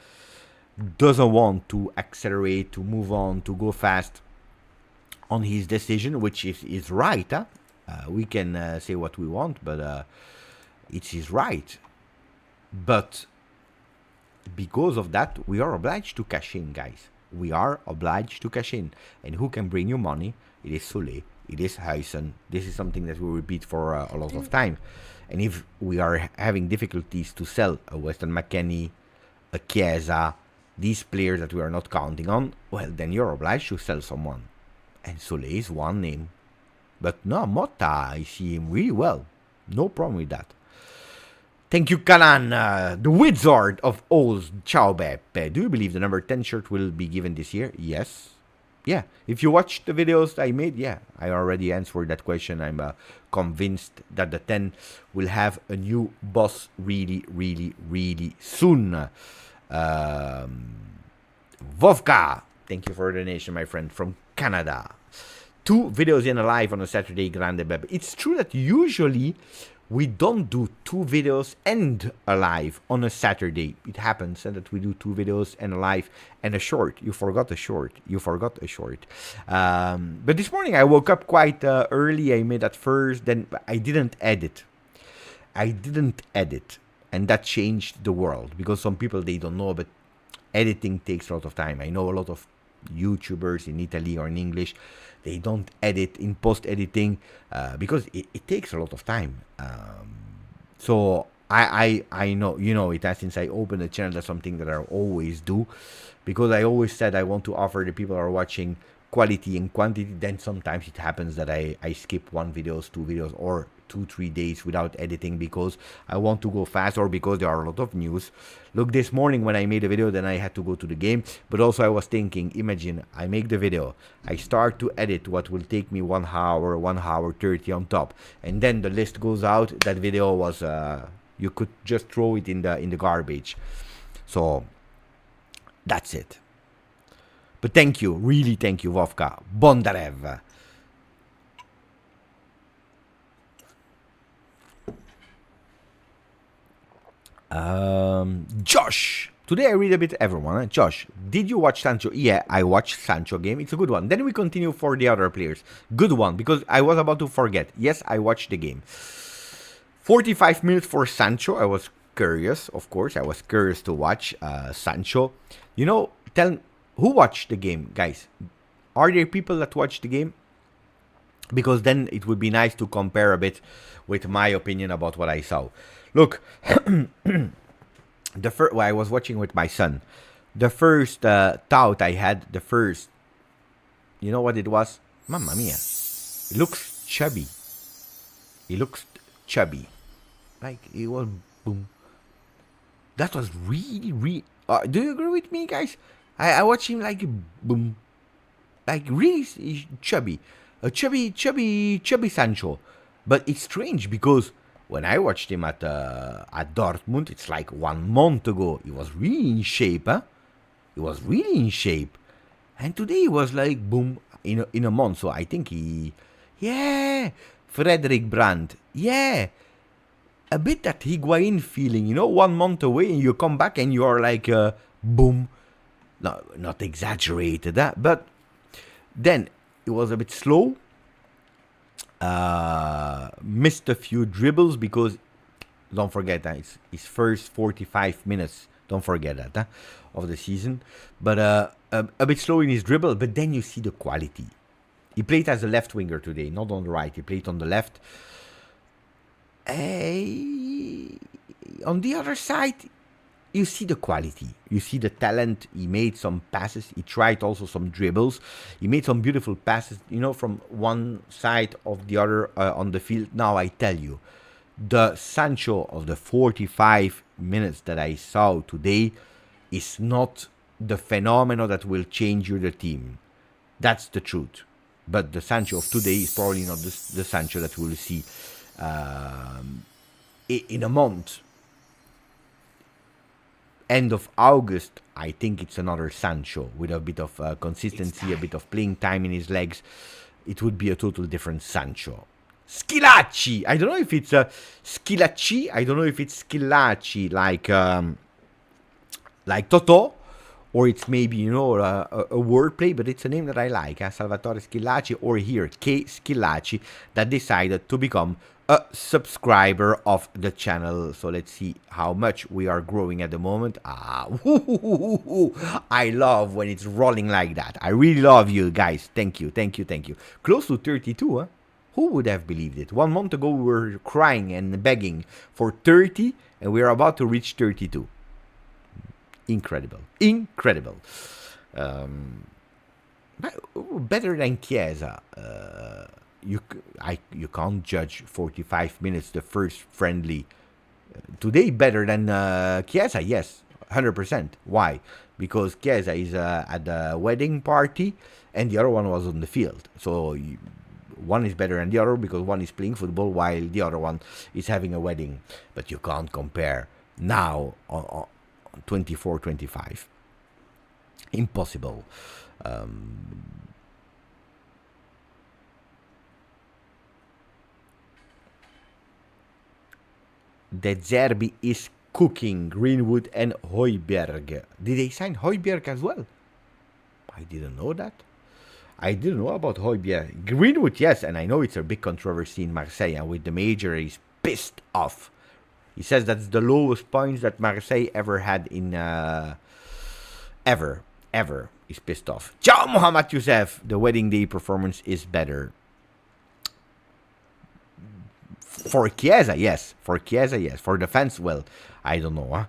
doesn't want to accelerate, to move on, to go fast on his decision, which is right. Huh? We can say what we want, but it's his right. But because of that, we are obliged to cash in, guys. We are obliged to cash in. And who can bring you money? It is Soule. It is Huijsen. This is something that we repeat for a lot of time. And if we are having difficulties to sell a Weston McKennie, a Chiesa, these players that we are not counting on, well, then you're obliged to sell someone. And Soule is one name. But no, Motta, I see him really well. No problem with that. Thank you, Kanan, the wizard of Oz. Ciao, Beppe. Do you believe the number 10 shirt will be given this year? Yes. Yeah. If you watch the videos I made, yeah, I already answered that question. I'm convinced that the 10 will have a new boss really soon. Vovka, thank you for the donation, my friend, from Canada. 2 videos in a live on a Saturday, Grande Bebe. It's true that usually we don't do 2 videos and a live on a Saturday. It happens that we do 2 videos and a live and a short. You forgot a short. But this morning I woke up quite early. I made that first, then I didn't edit. And that changed the world, because some people, they don't know, but editing takes a lot of time. I know a lot of YouTubers in Italy or in English, they don't edit in post-editing because it takes a lot of time. So I know, you know it, since I opened the channel, that's something that I always do, because I always said I want to offer the people who are watching quality and quantity. Then sometimes it happens that I skip 1 videos, 2 videos, or 2-3 days without editing because I want to go fast or because there are a lot of news. Look, this morning when I made a video, then I had to go to the game, but also I was thinking, imagine I make the video, I start to edit what will take me 1 hour, 1 hour 30 on top, and then the list goes out. That video was you could just throw it in the garbage. So that's it. But thank you, really thank you, Vovka. Bondarev. Josh. Today I read a bit everyone. Josh, did you watch Sancho? Yeah, I watched Sancho game. It's a good one. Then we continue for the other players. Good one, because I was about to forget. Yes, I watched the game. 45 minutes for Sancho. I was curious, of course. I was curious to watch Sancho. You know, who watched the game, guys? Are there people that watched the game? Because then it would be nice to compare a bit with my opinion about what I saw. Look, I was watching with my son. The first thought I had, you know what it was? Mamma mia. It looks chubby. Like, it was, boom. That was really, do you agree with me, guys? I watched him like, boom. Like, really chubby. A chubby Sancho. But it's strange because when I watched him at Dortmund, it's like 1 month ago. He was really in shape, huh? He was really in shape, and today he was like boom in a month. So I think Frederick Brandt, a bit that Higuain feeling, 1 month away, and you come back and you are like boom. No, not exaggerated, huh? But then it was a bit slow. Missed a few dribbles because don't forget that it's his first 45 minutes. Don't forget that of the season. But a bit slow in his dribble. But then you see the quality. He played as a left winger today, not on the right. He played on the left. On the other side, you see the quality. You see the talent. He made some passes. He tried also some dribbles. He made some beautiful passes, from one side of the other on the field. Now I tell you, the Sancho of the 45 minutes that I saw today is not the phenomenon that will change the team. That's the truth. But the Sancho of today is probably not the Sancho that we'll see in a month. End of August, I think it's another Sancho with a bit of consistency, a bit of playing time in his legs. It would be a total different Sancho. Schillaci! I don't know if it's Schillaci. I don't know if it's Schillaci like Totò, or it's maybe, a wordplay, but it's a name that I like. Salvatore Schillaci, or here, K. Schillaci, that decided to become a subscriber of the channel. So let's see how much we are growing at the moment. I love when it's rolling like that. I really love you guys. Thank you. Close to 32, huh? Who would have believed it? 1 month ago we were crying and begging for 30, and we are about to reach 32. Incredible. Better than Chiesa. You can't judge 45 minutes the first friendly. Today better than Chiesa, yes, 100%. Why? Because Chiesa is at the wedding party and the other one was on the field. So one is better than the other because one is playing football while the other one is having a wedding. But you can't compare now on 24-25. Impossible. De Zerbi is cooking. Greenwood and Højbjerg. Did they sign Højbjerg as well? I didn't know that. I didn't know about Højbjerg. Greenwood, yes, and I know it's a big controversy in Marseille, and with the major, he's pissed off. He says that's the lowest points that Marseille ever had in ever. He's pissed off. Ciao, Mohamed Youssef. The wedding day performance is better. For Chiesa, yes. For the fans, well, I don't know. Huh?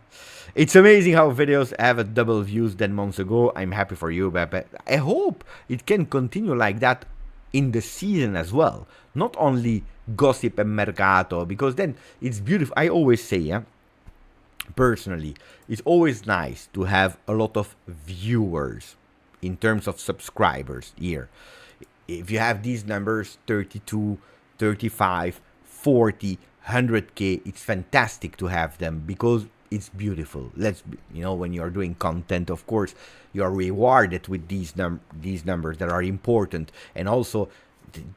It's amazing how videos have a double views than months ago. I'm happy for you, Beppe. I hope it can continue like that in the season as well. Not only gossip and mercato, because then it's beautiful. I always say, personally, it's always nice to have a lot of viewers in terms of subscribers here. If you have these numbers, 32, 35, 40, 100k, it's fantastic to have them because it's beautiful. When you are doing content, of course, you are rewarded with these numbers that are important. And also,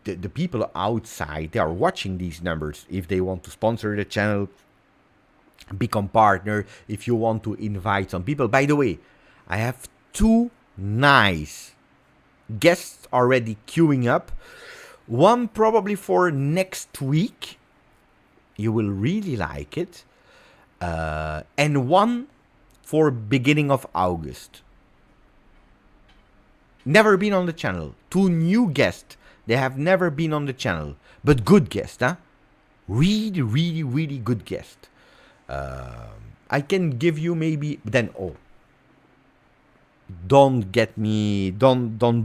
the people outside, they are watching these numbers. If they want to sponsor the channel, become partner, if you want to invite some people. By the way, I have 2 nice guests already queuing up. One probably for next week. You will really like it. And one for beginning of August. Never been on the channel. 2 new guests. They have never been on the channel. But good guests, huh? Really, really, really good guest. I can give you maybe... Then, don't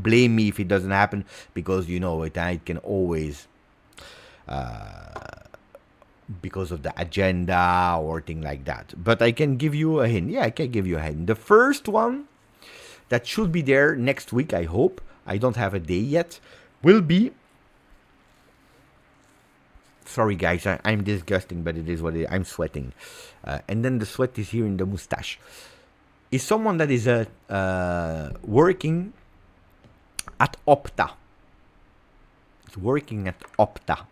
blame me if it doesn't happen. Because you know it, I can always... because of the agenda or thing like that. But I can give you a hint. Yeah, I can give you a hint. The first one that should be there next week, I hope. I don't have a day yet. Will be Sorry, guys, I'm disgusting, but it is what it is. I'm sweating. And then the sweat is here in the mustache. Is someone that is working at Opta. It's working at Opta.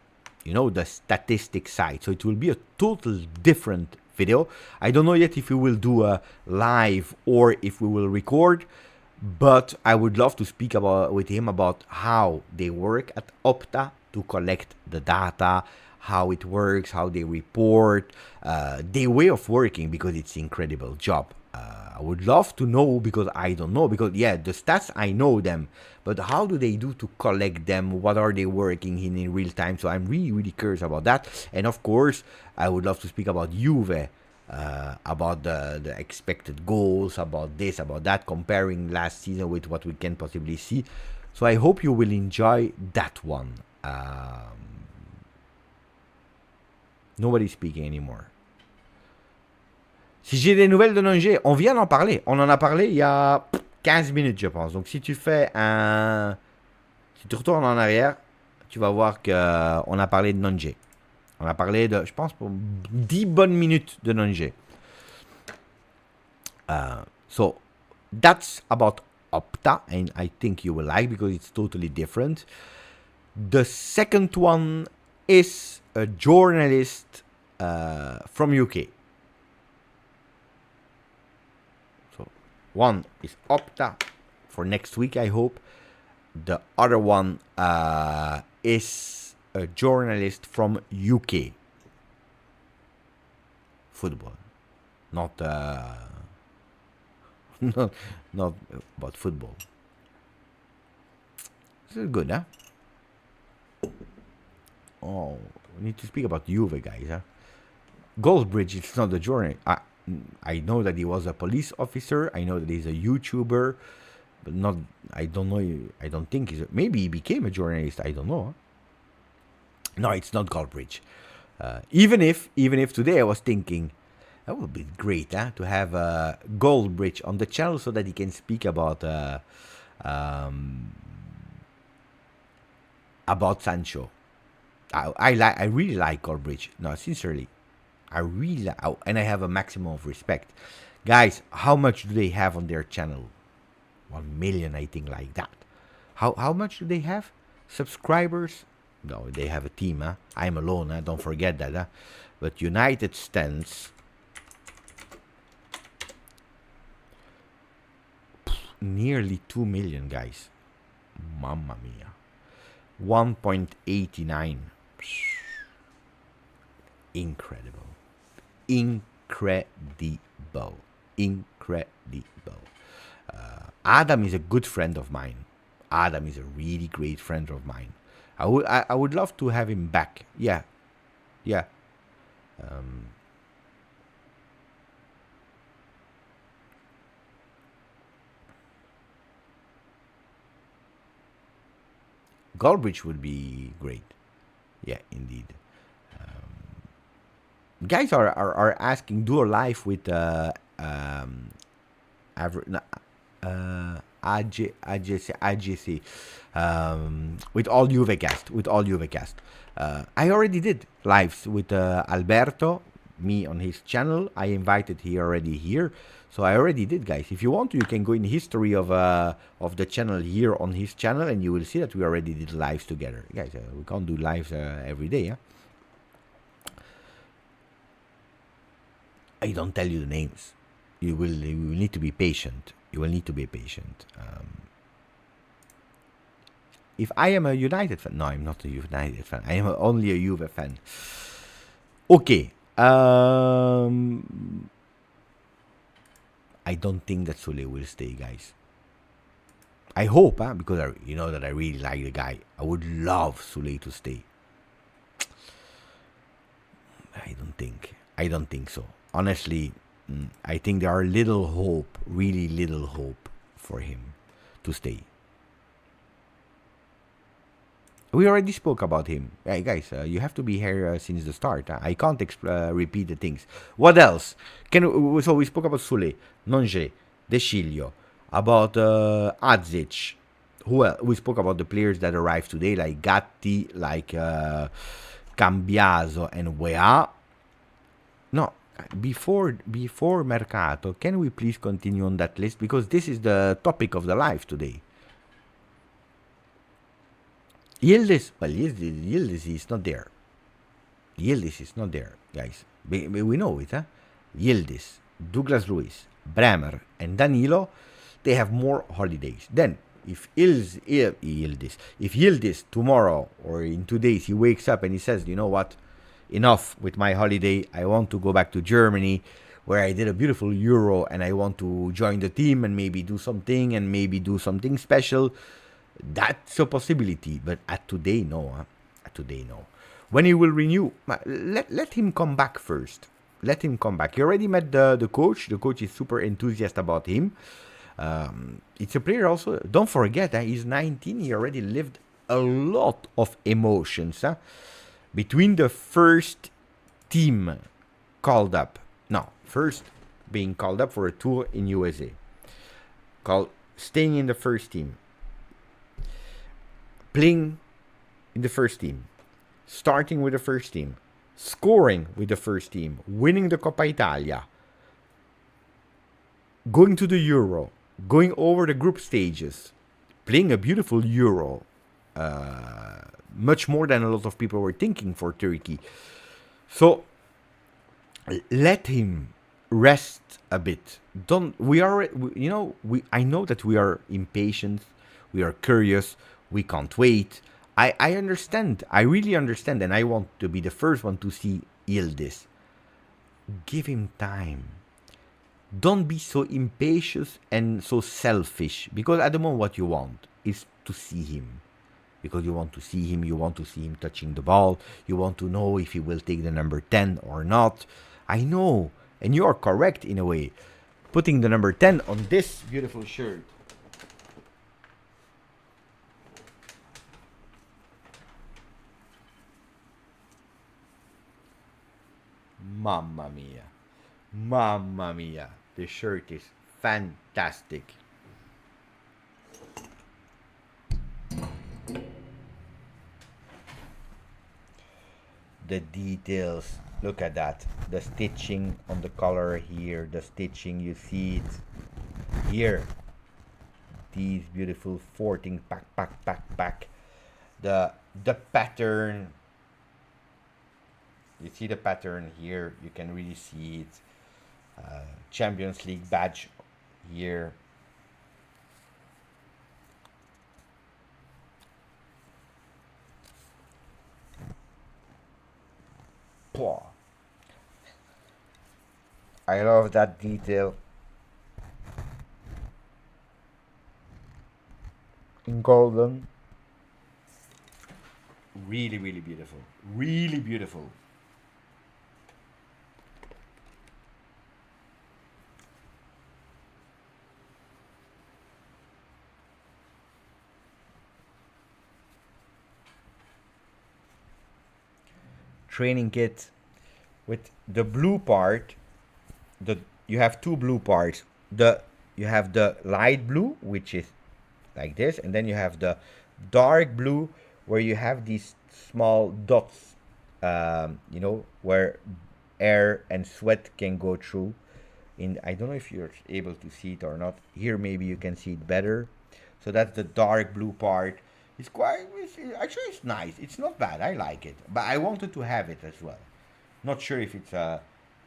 You know, the statistics side. So it will be a total different video. I don't know yet if we will do a live or if we will record. But I would love to speak with him about how they work at Opta to collect the data, how it works, how they report, their way of working, because it's an incredible job. I would love to know, because I don't know, because yeah, the stats, I know them, but how do they do to collect them? What are they working in real time? So I'm really, really curious about that. And of course, I would love to speak about Juve, about the expected goals, about this, about that, comparing last season with what we can possibly see. So I hope you will enjoy that one. Nobody's speaking anymore. Si j'ai des nouvelles de Nongé, on vient d'en parler. On en a parlé il y a 15 minutes, je pense. Donc si tu fais un... Si tu retournes en arrière, tu vas voir qu'on a parlé de Nongé. On a parlé de, je pense, pour 10 bonnes minutes de Nongé. So, that's about Opta, and I think you will like, because it's totally different. The second one is a journalist from UK. So, one is Opta for next week, I hope. The other one is a journalist from UK. Football. Not not about football. This is good, huh? Oh, we need to speak about Juve, guys, huh? Goldbridge is not a journalist. I know that he was a police officer. I know that he's a YouTuber, but not. I don't know. I don't think he's. Maybe he became a journalist. I don't know. Huh? No, it's not Goldbridge. Even if today I was thinking that would be great, huh? To have Goldbridge on the channel so that he can speak about Sancho. I really like Goldbridge. No, sincerely, I really like, and I have a maximum of respect. Guys, how much do they have on their channel? 1 million, I think, like that. How much do they have? Subscribers? No, they have a team, huh? I'm alone, huh? Don't forget that, huh? But United stands nearly 2 million, guys. Mamma mia. 1.89. Incredible. Adam is a good friend of mine. Adam is a really great friend of mine. I would love to have him back. Yeah. Goldbridge would be great. Yeah, indeed. Guys are asking, do a live with Adzic, with all Juvecast. I already did lives with Alberto, me on his channel. I invited he already here, so I already did, guys. If you want to, you can go in history of the channel here on his channel, and you will see that we already did lives together, guys. We can't do lives every day, yeah. I don't tell you the names. You will need to be patient. You will need to be patient. If I am a United fan, no, I'm not a United fan. I am only a Juve fan. Okay. I don't think that Soule will stay, guys. I hope, because you know that I really like the guy. I would love Soule to stay. I don't think so. Honestly, I think there are really little hope for him to stay. We already spoke about him. Hey guys, you have to be here since the start. I can't repeat the things. What else? So we spoke about Soule, Nongé, De Sciglio, about Adzic. Who else? We spoke about the players that arrived today, like Gatti, like Cambiaso and Weah. No, before Mercato, can we please continue on that list? Because this is the topic of the live today. Yildiz, well, Yildiz is not there. Yildiz is not there, guys. We know it, huh? Yildiz, Douglas Luiz, Bremer, and Danilo, they have more holidays. Then, if Yildiz tomorrow or in 2 days he wakes up and he says, you know what, enough with my holiday, I want to go back to Germany where I did a beautiful Euro and I want to join the team and maybe do something special, that's a possibility. But at today, no. At today, no. When he will renew, let him come back first. Let him come back. He already met the coach. The coach is super enthusiastic about him. It's a player also. Don't forget, he's 19. He already lived a lot of emotions. Between the first team called up. No, first being called up for a tour in USA. Staying in the first team. Playing in the first team. Starting with the first team. Scoring with the first team. Winning the Coppa Italia. Going to the Euro. Going over the group stages. Playing a beautiful Euro. Much more than a lot of people were thinking for Turkey. So let him rest a bit. I know that we are impatient, we are curious, we can't wait. I understand, I really understand, and I want to be the first one to see Yildiz. Give him time. Don't be so impatient and so selfish, because at the moment what you want is to see him. Because you want to see him touching the ball, you want to know if he will take the number 10 or not. I know, and you are correct in a way. Putting the number 10 on this beautiful shirt. Mamma mia, the shirt is fantastic. The details, look at that, the stitching on the collar here, the stitching, you see it here, these beautiful 14 pack, the pattern, you see the pattern here, you can really see it, Champions League badge here. I love that detail. In golden. Really, really beautiful. Really beautiful. Training kit with the blue part. You have two blue parts. You have the light blue, which is like this, and then you have the dark blue where you have these small dots, where air and sweat can go through. I don't know if you're able to see it or not. Here maybe you can see it better. So that's the dark blue part. It's nice. It's not bad. I like it. But I wanted to have it as well. Not sure if it's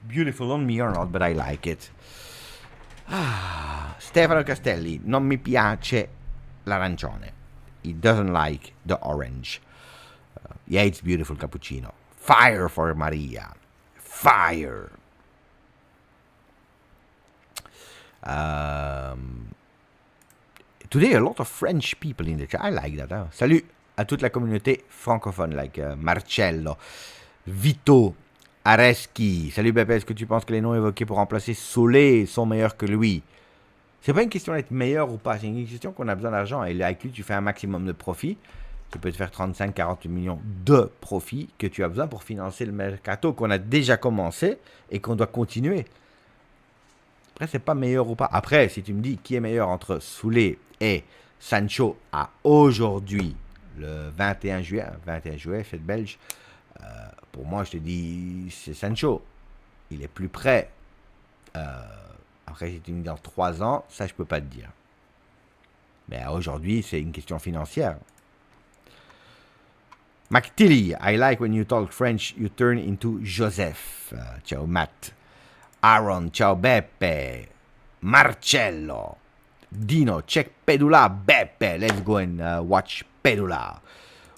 beautiful on me or not, but I like it. Stefano Castelli, non mi piace l'arancione. He doesn't like the orange. Yeah, it's beautiful, cappuccino. Fire for Maria. Fire. Today, a lot of French people in the chat. I like that. Hein? Salut à toute la communauté francophone, like Marcello, Vito, Areski. Salut Bébé, est-ce que tu penses que les noms évoqués pour remplacer Soule sont meilleurs que lui? C'est pas une question d'être meilleur ou pas, c'est une question qu'on a besoin d'argent. Et avec lui, tu fais un maximum de profit. Tu peux te faire 35-40 millions de profit que tu as besoin pour financer le mercato qu'on a déjà commencé et qu'on doit continuer. Après, c'est pas meilleur ou pas. Après, si tu me dis qui est meilleur entre Soule et Sancho à aujourd'hui, le 21 juillet, fête belge, Pour moi, je te dis, c'est Sancho. Il est plus prêt. Après, si tu me dis dans 3 ans, ça, je peux pas te dire. Mais aujourd'hui, c'est une question financière. McTilly, I like when you talk French, you turn into Joseph. Ciao Matt. Aaron, ciao Beppe. Marcello. Dino, check Pedula. Beppe, let's go and watch Pedula.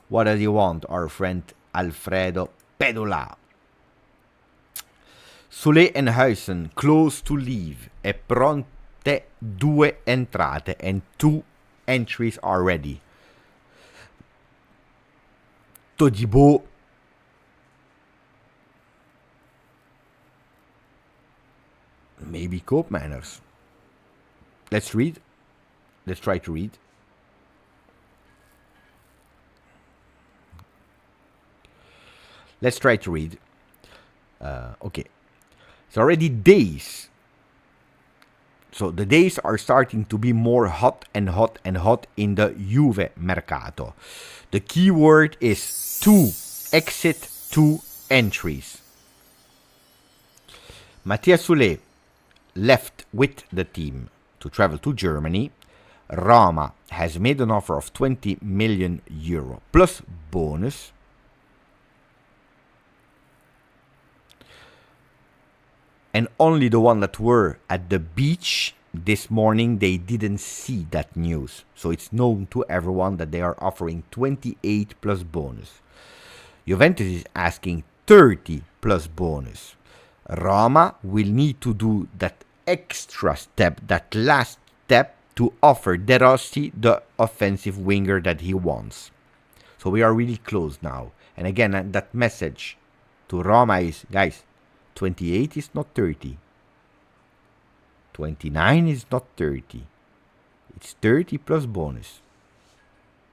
What does he want? Our friend Alfredo Pedula. Soule and Huisen, close to leave. È pronte 2 entrate and 2 entries are ready. Todibo. Maybe Cope Manners. Let's read. Let's try to read. Let's try to read. Okay. It's already days. So the days are starting to be more hot and hot and hot in the Juve mercato. The keyword is 2 exit, 2 entries. Mattia Soule left with the team to travel to Germany. Roma has made an offer of 20 million euro plus bonus. And only the one that were at the beach this morning, they didn't see that news. So it's known to everyone that they are offering 28 plus bonus. Juventus is asking 30 plus bonus. Roma will need to do that extra step, that last step, to offer De Rossi the offensive winger that he wants. So we are really close now. And again, that message to Roma is, guys, 28 is not 30. 29 is not 30. It's 30 plus bonus.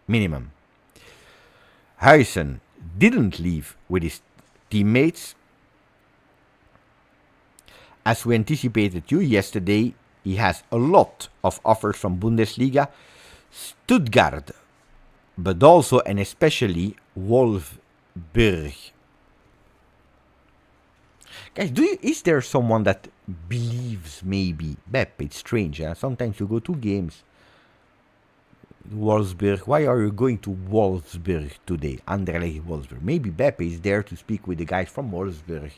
Minimum. Huisen didn't leave with his teammates. As we anticipated you yesterday, he has a lot of offers from Bundesliga, Stuttgart, but also and especially Wolfsburg. Guys, is there someone that believes maybe? Beppe, it's strange. Sometimes you go to games. Wolfsburg. Why are you going to Wolfsburg today? Anderlecht Wolfsburg. Maybe Beppe is there to speak with the guys from Wolfsburg.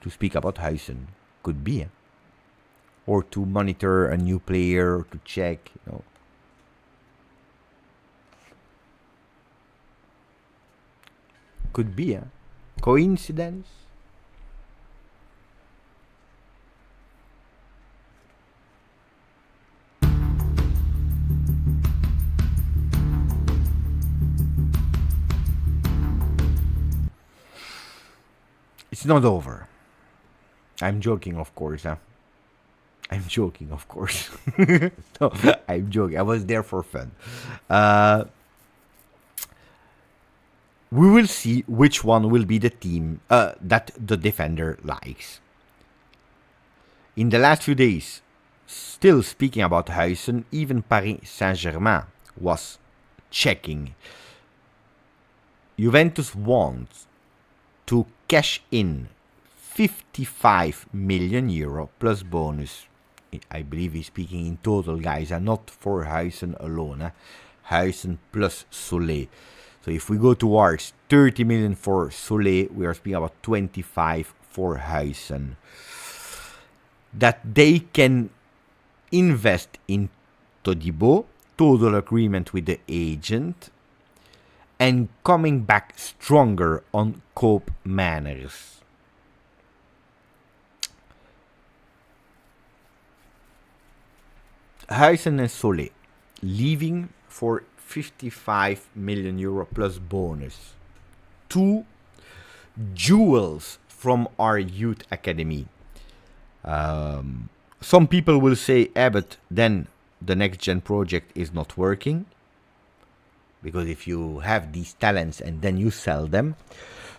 To speak about Huisen. Could be. Or to monitor a new player. To check. Could be. Coincidence? It's not over. I'm joking, of course. I'm joking, of course. No, I'm joking. I was there for fun. We will see which one will be the team that the defender likes. In the last few days, still speaking about Huisen, even Paris Saint-Germain was checking. Juventus wants to cash in 55 million euro plus bonus. I believe he's speaking in total, guys, and not for Huisen alone. Huisen plus Soule. So if we go towards 30 million for Soule, we are speaking about 25 for Huisen. That they can invest in Todibo, total agreement with the agent, and coming back stronger on Cope Manners. Huisen and Soule leaving for 55 million euro plus bonus. 2 jewels from our youth academy. Some people will say, but then the next gen project is not working. Because if you have these talents and then you sell them.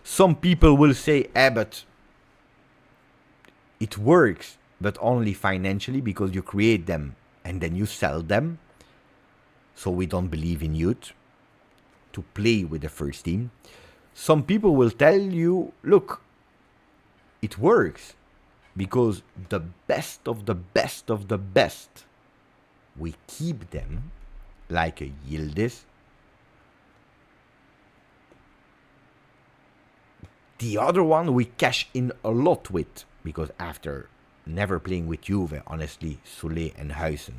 Some people will say, but it works, but only financially because you create them and then you sell them. So we don't believe in youth to play with the first team. Some people will tell you, look, it works because the best of the best of the best, we keep them, like a Yildiz. The other one we cash in a lot with, because after never playing with Juve, honestly, Soule and Huijsen,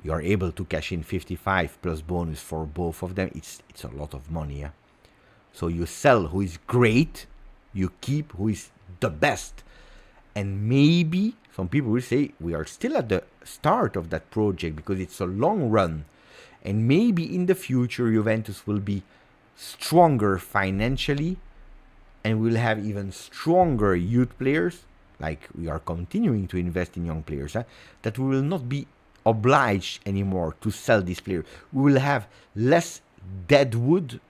you are able to cash in 55 plus bonus for both of them. It's a lot of money. Yeah? So you sell who is great, you keep who is the best. And maybe some people will say we are still at the start of that project because it's a long run. And maybe in the future Juventus will be stronger financially and we'll have even stronger youth players, like we are continuing to invest in young players, that we will not be obliged anymore to sell these players. We will have less dead wood,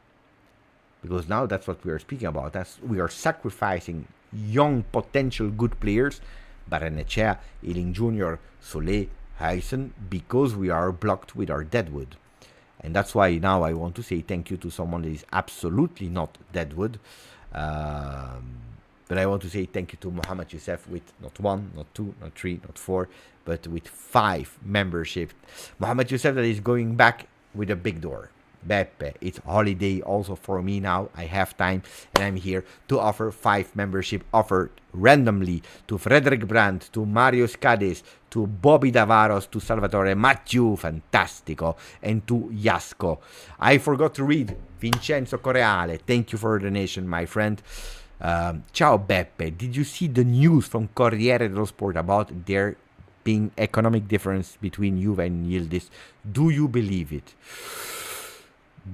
because now that's what we are speaking about. We are sacrificing young potential good players, Barrenechea, Ealing Jr., Soule, Huijsen, because we are blocked with our deadwood. And that's why now I want to say thank you to someone that is absolutely not deadwood. But I want to say thank you to Mohamed Youssef with not 1, not 2, not 3, not 4, but with 5 membership. Mohamed Youssef that is going back with a big door. Beppe, it's holiday also for me now. I have time and I'm here to offer 5 membership offered randomly to Frederick Brandt, to Mario Scades, to Bobby Davaros, to Salvatore Mathieu, fantastico, and to Jasco. I forgot to read Vincenzo Correale. Thank you for the donation, my friend. Ciao Beppe, did you see the news from Corriere dello Sport about there being economic difference between Juve and Yildiz? Do you believe it?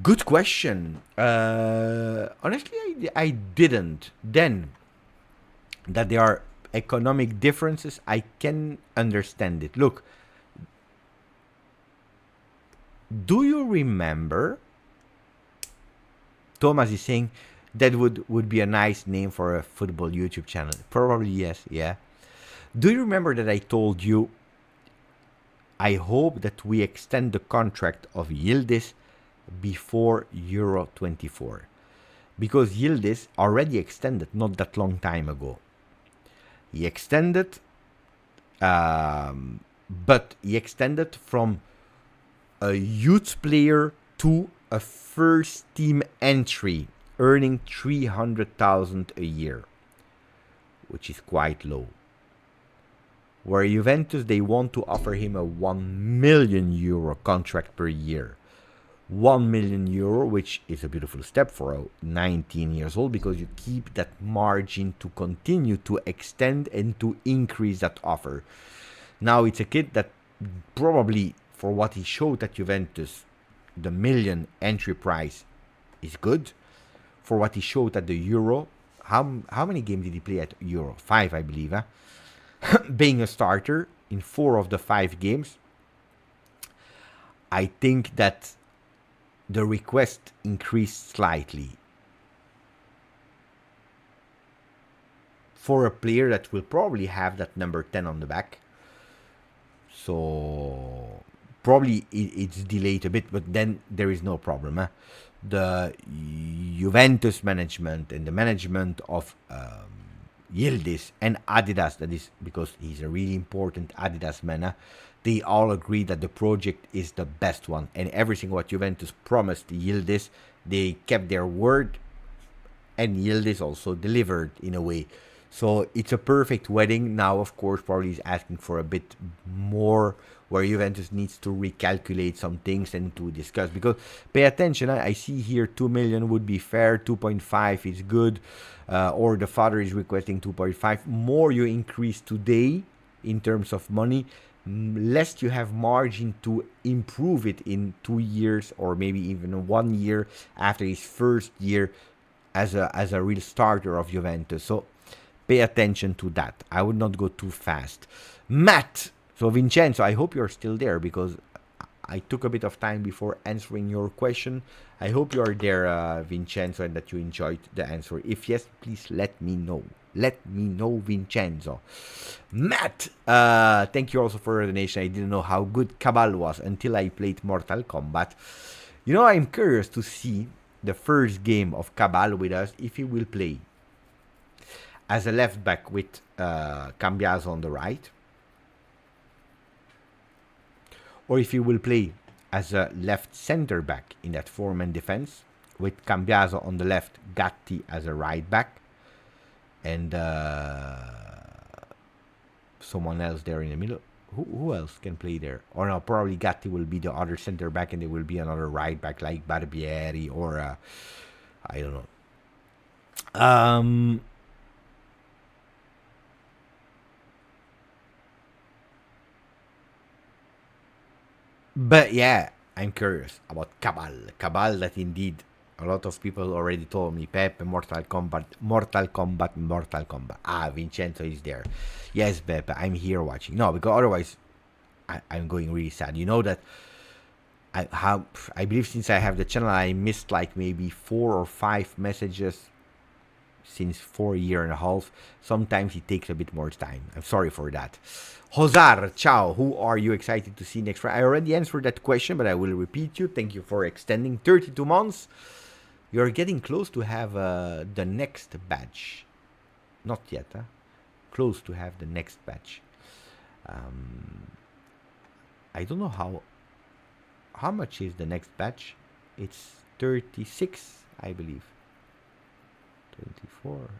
Good question. Honestly, I didn't. Then, that there are economic differences, I can understand it. Look, do you remember? Thomas is saying that would be a nice name for a football YouTube channel. Probably yes, yeah. Do you remember that I told you I hope that we extend the contract of Yildiz before Euro 24, because Yildiz already extended not that long time ago. He extended, but he extended from a youth player to a first team entry, earning 300,000 a year, which is quite low. Where Juventus, they want to offer him a 1 million euro contract per year. 1 million euro, which is a beautiful step for a 19 years old, because you keep that margin to continue to extend and to increase that offer. Now it's a kid that probably, for what he showed at Juventus, the million entry price is good. For what he showed at the Euro, how many games did he play at Euro? 5, I believe. Huh? Being a starter in 4 of the 5 games, I think that the request increased slightly for a player that will probably have that number 10 on the back. So probably it's delayed a bit, but then there is no problem. Huh? The Juventus management and the management of Yildiz and Adidas, that is because he's a really important Adidas man, they all agree that the project is the best one, and everything what Juventus promised Yildiz, they kept their word, and Yildiz also delivered in a way. So it's a perfect wedding. Now, of course, probably he's asking for a bit more, where Juventus needs to recalculate some things and to discuss. Because pay attention, I see here 2 million would be fair, 2.5 is good, or the father is requesting 2.5. More you increase today in terms of money, less you have margin to improve it in 2 years or maybe even 1 year after his first year as a real starter of Juventus. So pay attention to that. I would not go too fast. Matt, so Vincenzo, I hope you're still there, because I took a bit of time before answering your question. I hope you are there, Vincenzo, and that you enjoyed the answer. If yes, please let me know. Let me know, Vincenzo. Matt, thank you also for the donation. I didn't know how good Cabal was until I played Mortal Kombat. You know, I'm curious to see the first game of Cabal with us if he will play as a left back with Cambiaso on the right, or if he will play as a left center back in that four-man defense with Cambiaso on the left, Gatti as a right back, and someone else there in the middle. Who else can play there? Or no, probably Gatti will be the other center back and there will be another right back like Barbieri or I don't know. But yeah, I'm curious about Cabal. Cabal that indeed a lot of people already told me, Pepe, Mortal Kombat. Ah, Vincenzo is there. Yes, Pepe, I'm here watching. No, because otherwise I'm going really sad. You know that I believe since I have the channel, I missed like maybe 4 or 5 messages since 4 years and a half. Sometimes it takes a bit more time. I'm sorry for that. Hosar, ciao. Who are you excited to see next Friday? I already answered that question, but I will repeat you. Thank you for extending 32 months. You're getting close to have the next batch. Not yet, huh? Close to have the next batch. I don't know how much is the next batch. It's 36, I believe. 24.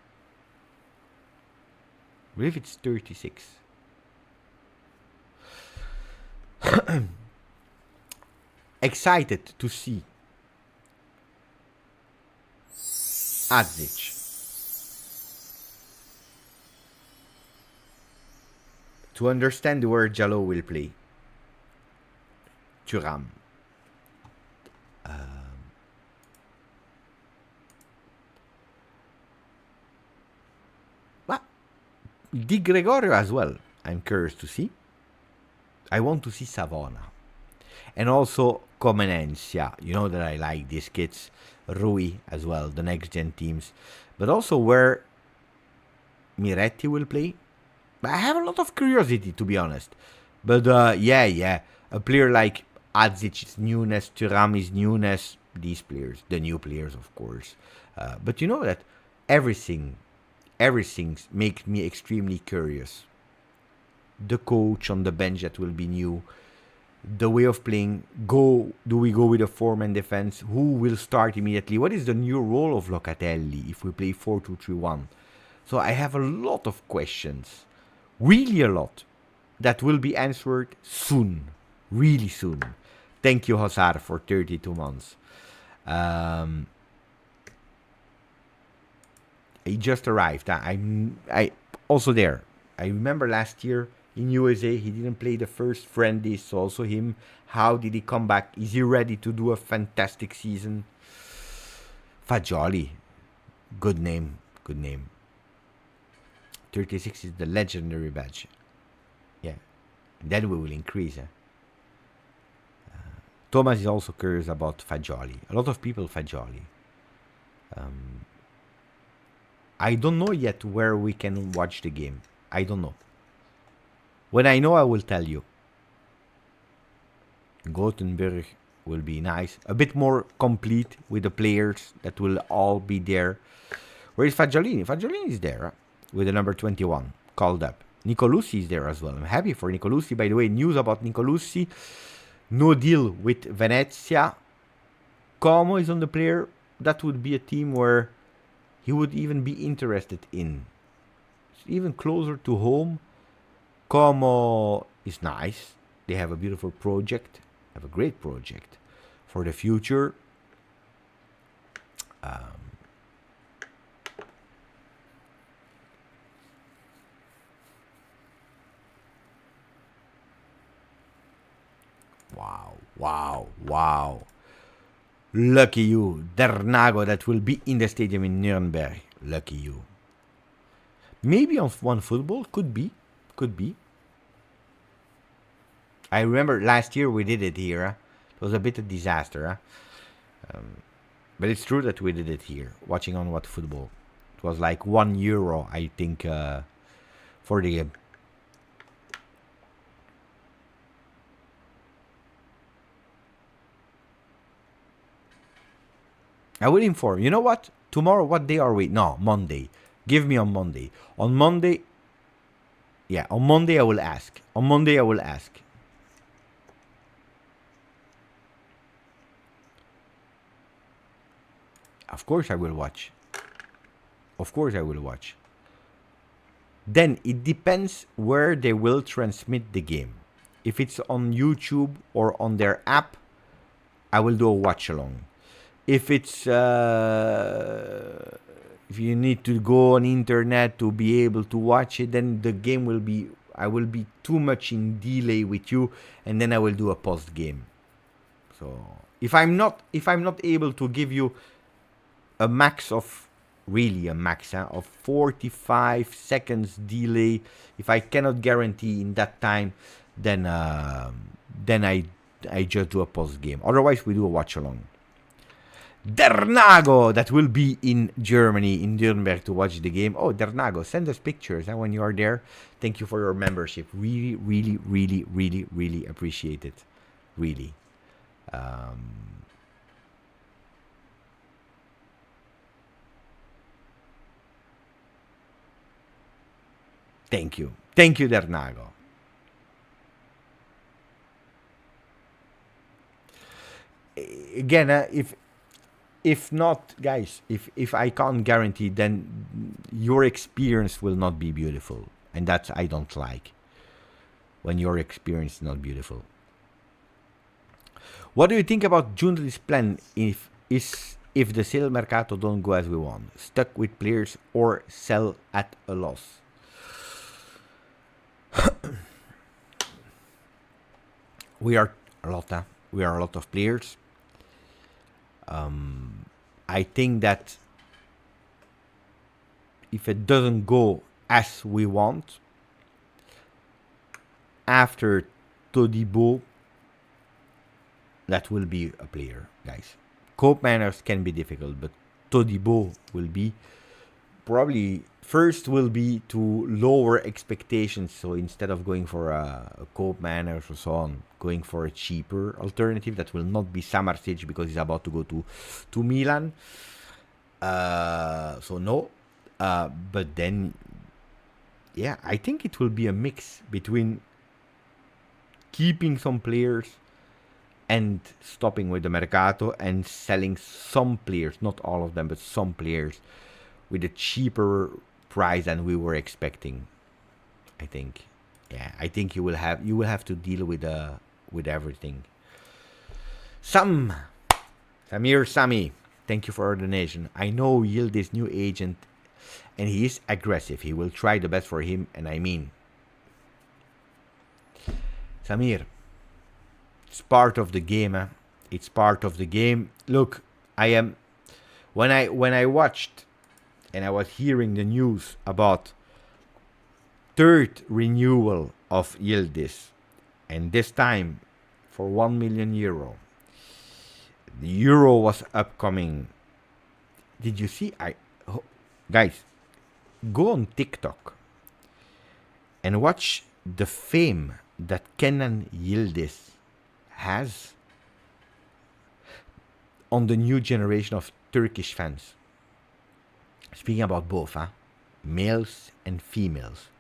I believe it's 36. Excited to see Adzic. To understand where Jallo will play. Thuram. Di Gregorio as well. I'm curious to see. I want to see Savona. And also Comenencia. You know that I like these kids. Rui as well, the next gen teams. But also where Miretti will play. I have a lot of curiosity, to be honest. But yeah. A player like Adzic is newness, Thuram is newness. These players, the new players, of course. But you know that everything makes me extremely curious. The coach on the bench that will be new. The way of playing. Do we go with a 4-man defense? Who will start immediately? What is the new role of Locatelli if we play 4-2-3-1? So I have a lot of questions. Really a lot. That will be answered soon. Really soon. Thank you, Hazard, for 32 months. He just arrived. I also there. I remember last year in USA, he didn't play the first friendlies, so also him. How did he come back? Is he ready to do a fantastic season? Fagioli. Good name. 36 is the legendary badge. Yeah. And then we will increase. Thomas is also curious about Fagioli. A lot of people Fagioli. I don't know yet where we can watch the game. I don't know. When I know, I will tell you. Gothenburg will be nice. A bit more complete with the players that will all be there. Where is Fagiolini? Fagiolini is there with the number 21 called up. Nicolucci is there as well. I'm happy for Nicolucci. By the way, news about Nicolucci. No deal with Venezia. Como is on the player. That would be a team where he would even be interested in. It's even closer to home. Como is nice. They have a beautiful project. Have a great project for the future. Wow. Lucky you. Dernago that will be in the stadium in Nuremberg. Lucky you. Maybe on One Football. Could be. I remember last year we did it here. It was a bit of a disaster. But it's true that we did it here. Watching on What Football. It was like €1, I think, for the game. I will inform. You know what? Tomorrow, what day are we? No, Monday. Give me on Monday. On Monday, yeah, on Monday I will ask. On Monday I will ask. Of course I will watch. Of course I will watch. Then it depends where they will transmit the game. If it's on YouTube or on their app, I will do a watch along. If it's if you need to go on internet to be able to watch it, then the game will be, I will be too much in delay with you, and then I will do a post game. So if I'm not able to give you a max of, really a max of 45 seconds delay, if I cannot guarantee in that time, then I just do a post game. Otherwise we do a watch along. Dernigo, that will be in Germany, in Nuremberg, to watch the game. Oh, Dernigo, send us pictures when you are there. Thank you for your membership. Really, really, really, really, really appreciate it. Really. Thank you. Thank you, Dernigo. Again, if not, guys, if I can't guarantee, then your experience will not be beautiful. And that's, I don't like when your experience is not beautiful. What do you think about Juventus' plan if the sale mercato don't go as we want? Stuck with players or sell at a loss? We are a lot of players. I think that if it doesn't go as we want, after Todibo, that will be a player, guys. Koopmeiners can be difficult, but Todibo will be probably first will be to lower expectations. So instead of going for a Koopmeiners or so on, going for a cheaper alternative that will not be Samardzic because he's about to go to Milan. So no, but then, yeah, I think it will be a mix between keeping some players and stopping with the mercato and selling some players, not all of them, but some players with a cheaper price than we were expecting. I think, yeah, I think you will have to deal with everything. Samir Sami, thank you for your donation. I know Yildiz new agent, and he is aggressive. He will try the best for him, and I mean, Samir, it's part of the game. It's part of the game. Look, when I watched and I was hearing the news about third renewal of Yildiz, and this time for 1 million euro. The euro was upcoming. Did you see? Guys, go on TikTok and watch the fame that Kenan Yildiz has on the new generation of Turkish fans. Speaking about both, males and females.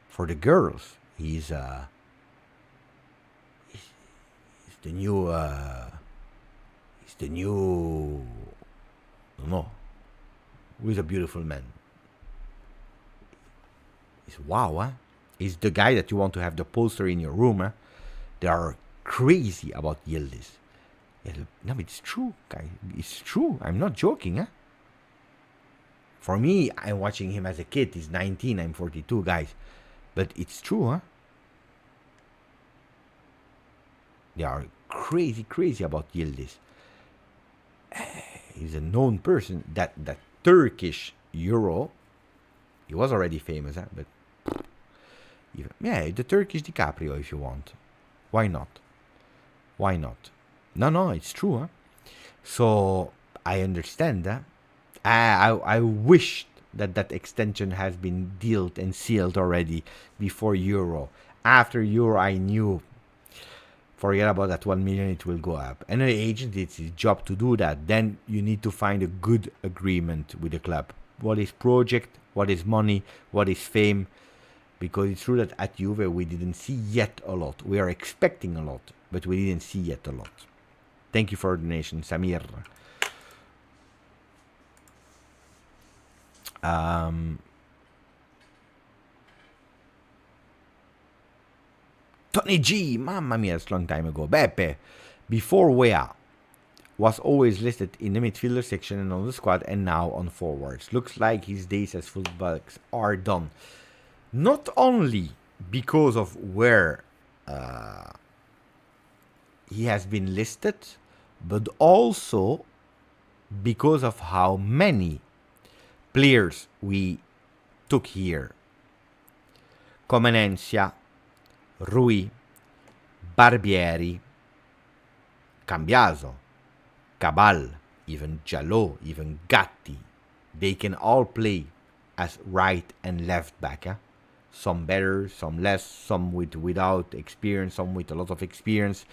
For the girls, he's the new. He's the new. No, he's a beautiful man. He's wow, He's the guy that you want to have the poster in your room. They are crazy about Yildiz. No, it's true, guy. It's true. I'm not joking, For me, I'm watching him as a kid. He's 19, I'm 42, guys. But it's true, They are crazy about Yildiz. He's a known person. That Turkish Euro, he was already famous, but yeah, the Turkish DiCaprio, if you want. Why not? No, it's true, So I understand that. I wished that extension has been dealt and sealed already before Euro. After Euro, I knew forget about that 1 million, it will go up. And an agent, it's his job to do that. Then you need to find a good agreement with the club. What is project? What is money? What is fame? Because it's true that at Juve we didn't see yet a lot. We are expecting a lot, but we didn't see yet a lot. Thank you for the donation, Samir. Tony G, mamma mia, it's a long time ago. Beppe, before Wea was always listed in the midfielder section and on the squad, and now on forwards. Looks like his days as fullbacks are done. Not only because of where he has been listed, but also because of how many players we took here. Comenencia, Rui, Barbieri, Cambiaso, Cabal, even Jalot, even Gatti. They can all play as right and left back. Some better, some less, some without experience, some with a lot of experience.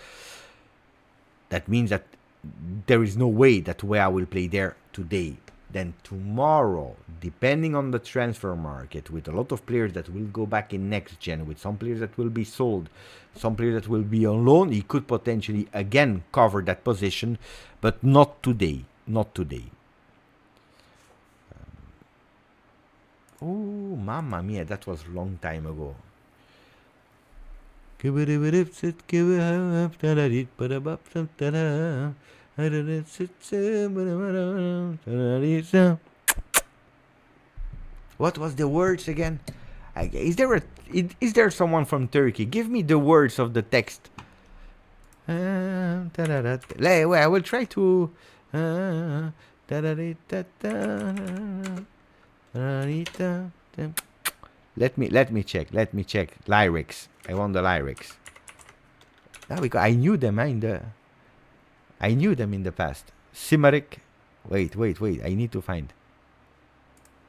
That means that there is no way that Wea will play there today. Then tomorrow, depending on the transfer market, with a lot of players that will go back in next gen, with some players that will be sold, some players that will be on loan, he could potentially again cover that position, but not today. Not today. Oh, mamma mia, that was a long time ago. What was the words again? Is there someone from Turkey? Give me the words of the text. I will try to. Let me check. Lyrics. I want the lyrics. Now because I knew them in the past. Simaric. Wait. I need to find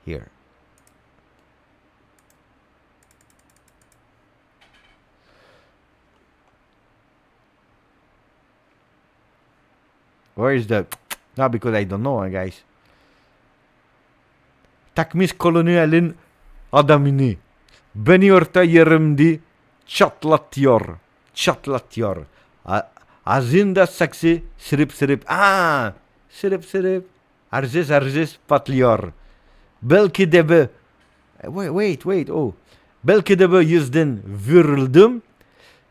here. Where is the? No, because I don't know, guys. Takmis kolonialin adamini. Beni orta yerimdi çatlatıyor. Azinda saksi sirip. Sirip. Arzis patlıyor. Belki de be. Wait. Oh. Belki de be yüzden vürüldüm.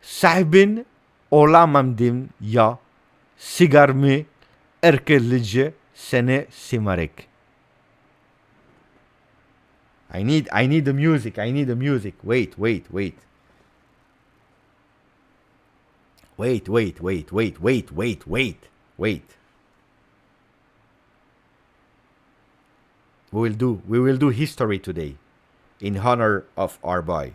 Sahibin olamamdım ya. Sigarmi erkelice sene simarek. I need the music. Wait. We will do history today in honor of our boy.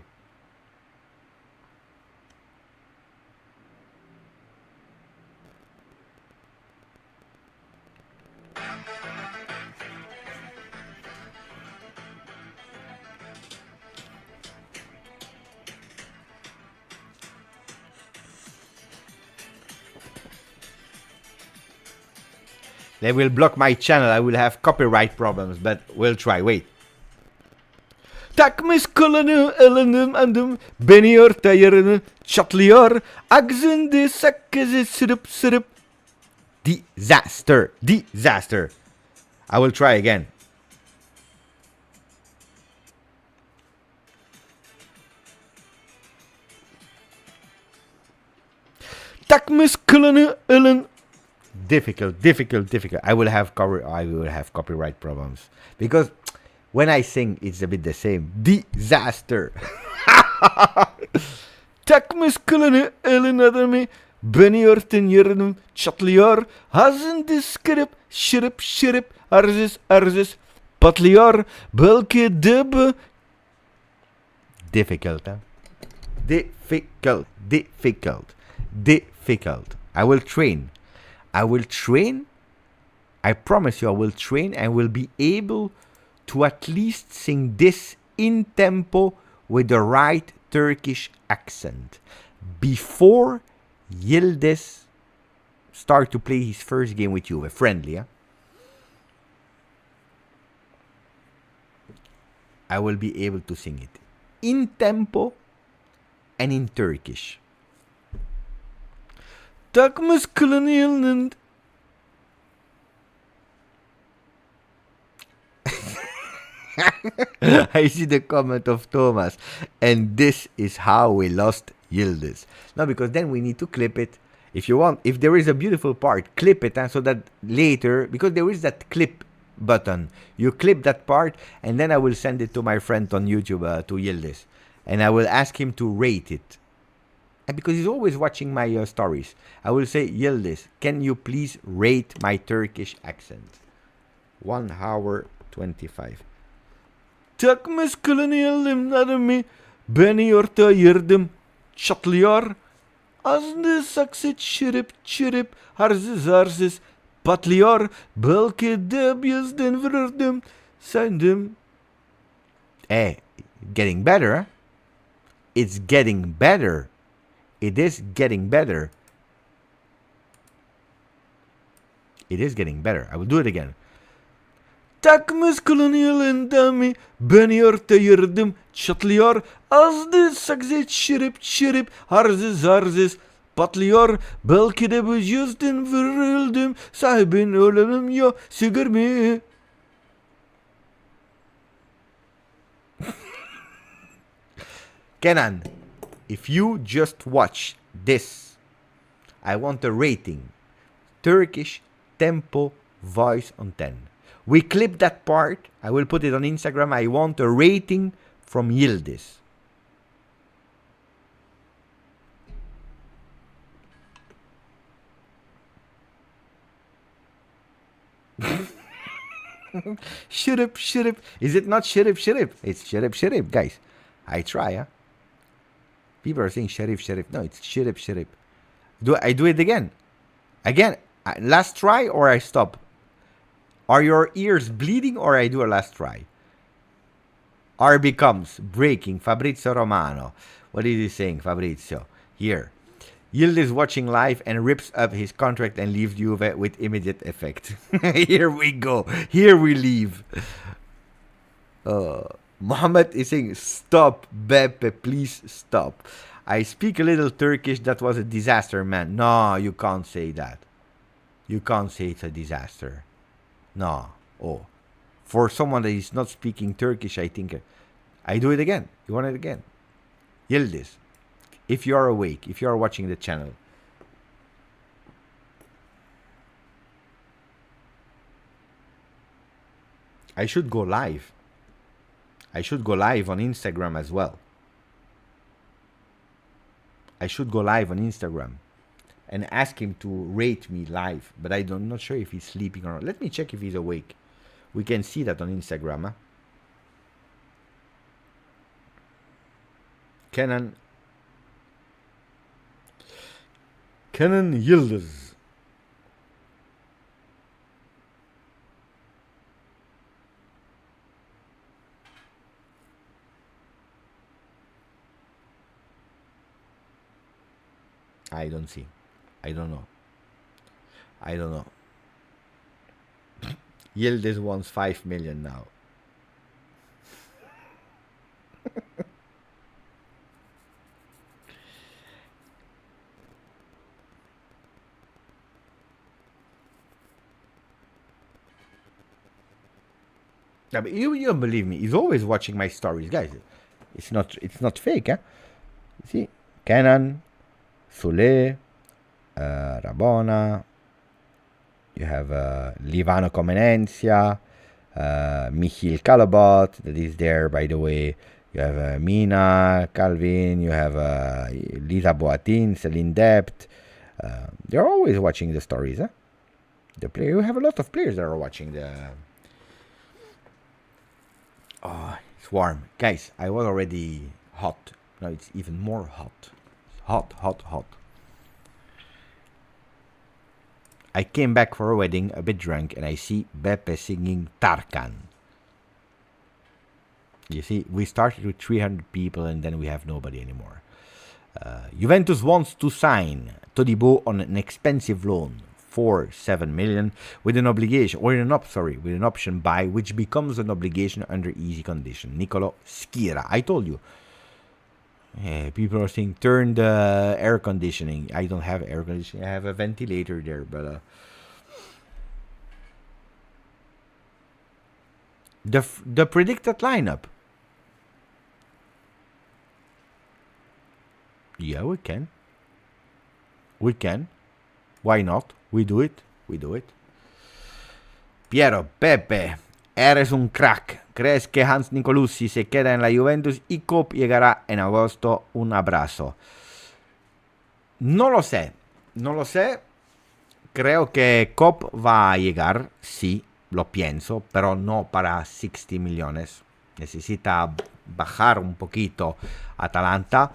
They will block my channel. I will have copyright problems, but we'll try. Wait. Takmış kolunu elindim andım. Beni orta yerini çatlıyor. Ağzında sakızı sırıp. Disaster. I will try again. Takmış kolunu elin. Difficult. I will have copyright problems because when I sing, it's a bit the same. Disaster. Takmış kılını elin adamı. Beni örtün yerim çatlıyor. Hazında skırıp şırıp. Arzis patlıyor. Belki de bu. Difficult. I will train. I promise you I will train and will be able to at least sing this in tempo with the right Turkish accent before Yildiz start to play his first game with Juve, friendly, I will be able to sing it in tempo and in Turkish. Takmış kılın yılın. I see the comment of Thomas, and this is how we lost Yildiz. No, because then we need to clip it. If you want, if there is a beautiful part, clip it, so that later, because there is that clip button, you clip that part, and then I will send it to my friend on YouTube, to Yildiz, and I will ask him to rate it. And because he's always watching my stories, I will say, Yildiz, can you please rate my Turkish accent? 1 hour 25. Takmış kılını yılımlarımı, beni orta yırdım, çatlıyor. Ağzını saksı çırıp çırıp, harsız harsız patlıyor. Belki de bir yüzden vururdum, sandım. Hey, getting better, huh? It's getting better. It is getting better. It is getting better. I will do it again. Takmış kılını yılında beni orta yırdım, çatlıyor. Azdı saksı çırıp çırıp, harsız harsız patlıyor. Belki de bu yüzden vuruldum, sahibin ölümüm yok, sigar mı? Kenan, if you just watch this, I want a rating. Turkish tempo voice on 10. We clip that part. I will put it on Instagram. I want a rating from Yildiz. Shirip, shirip. Is it not shirip, shirip? It's shirip, shirip, guys. I try, huh? People are saying sheriff, sheriff. No, it's shirip, shirip. Do I do it again? Again, last try or I stop? Are your ears bleeding or I do a last try? R becomes breaking. Fabrizio Romano. What is he saying, Fabrizio? Here. Yildiz watching live and rips up his contract and leaves Juve with immediate effect. Here we go. Here we leave. Mohammed is saying, stop, Beppe, please stop. I speak a little Turkish. That was a disaster, man. No, you can't say that. You can't say it's a disaster. No. Oh. For someone that is not speaking Turkish, I think I do it again. You want it again? Yildiz, if you are awake, if you are watching the channel, I should go live. I should go live on Instagram as well. I should go live on Instagram and ask him to rate me live, but I'm not sure if he's sleeping or not. Let me check if he's awake. We can see that on Instagram. Huh? Kenan Yildiz. I don't see. I don't know. Yildiz wants 5 million now. Yeah, but you don't believe me. He's always watching my stories, guys. It's not fake, huh? See, Kenan, Soule, Rabona. You have Livano Comenencia, Michiel Calabot, that is there, by the way. You have Mina, Calvin, you have Lisa Boatin, Celine Dept. They're always watching the stories, huh? You have a lot of players that are watching the... Oh, it's warm. Guys, I was already hot. Now it's even more hot. Hot. I came back for a wedding, a bit drunk, and I see Beppe singing Tarkan. You see, we started with 300 people, and then we have nobody anymore. Juventus wants to sign Todibo on an expensive loan for 7 million with an obligation, or with an option buy, which becomes an obligation under easy condition. Nicolo Schira. I told you. People are saying turn the air conditioning. I don't have air conditioning. I have a ventilator there, but the predicted lineup. Yeah, we can. We can. Why not? We do it. We do it. Piero, Pepe, eres un crack. ¿Crees que Hans Nicolussi se queda en la Juventus y Cop llegará en agosto? Un abrazo. No lo sé. No lo sé. Creo que Cop va a llegar. Sí, lo pienso. Pero no para 60 millones. Necesita bajar un poquito Atalanta.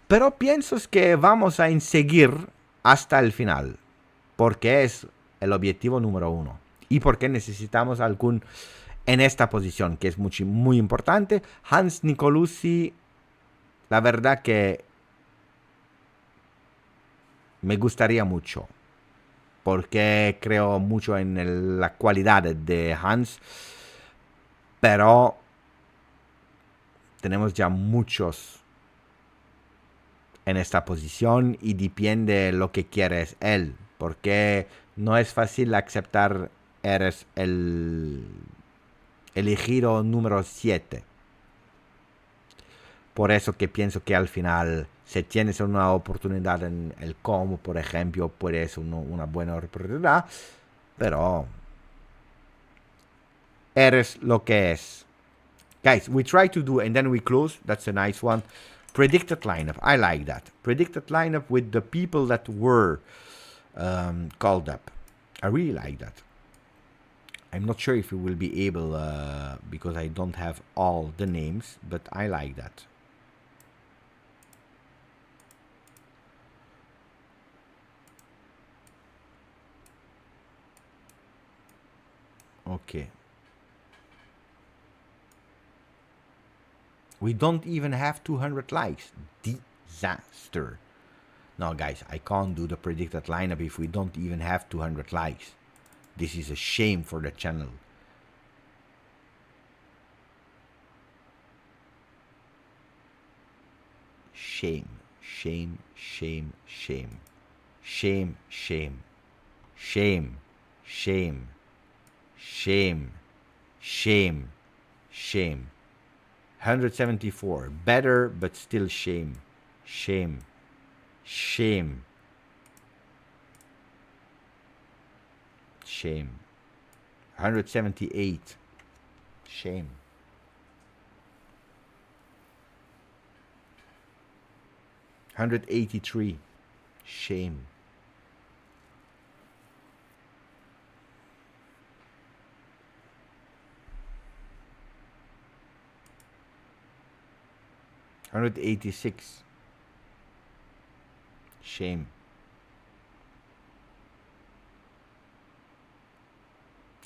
Pero pienso que vamos a seguir hasta el final. Porque es el objetivo número 1. Y porque necesitamos algún en esta posición, que es muy importante. Hans Nicolussi, la verdad que me gustaría mucho. Porque creo mucho en la cualidad de Hans. Pero tenemos ya muchos en esta posición y depende de lo que quiere él. Porque no es fácil aceptar eres el elegido número 7. Por eso que pienso que al final, si tienes una oportunidad en el Como, por ejemplo, puede ser una buena oportunidad. Pero eres lo que es. Guys, we try to do, and then we close. That's a nice one. Predicted lineup. I like that. Predicted lineup with the people that were called up. I really like that. I'm not sure if we will be able, because I don't have all the names, but I like that. Okay. We don't even have 200 likes. Disaster. No, guys, I can't do the predicted lineup if we don't even have 200 likes. This is a shame for the channel. Shame, shame, shame, shame. Shame, shame. Shame, shame. Shame, shame, shame. 174. Better, but still shame. Shame. Shame. Shame. 178. Shame. $183. Shame. $186. Shame.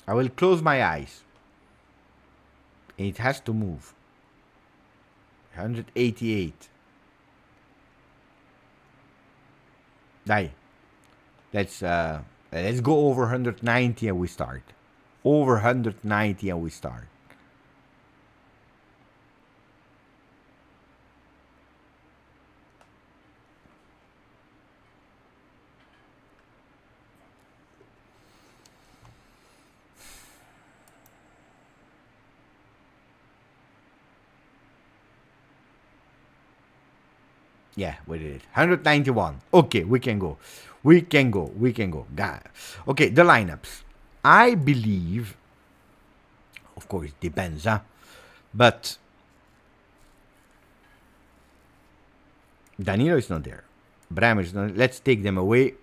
I will close my eyes. It has to move. 188. Die. Let's go over 190 and we start. Over 190 and we start. Yeah, we did it. 191. Okay, we can go. We can go. We can go. Okay, the lineups. I believe, of course, it depends, huh? But Danilo is not there. Bram is not. Let's take them away.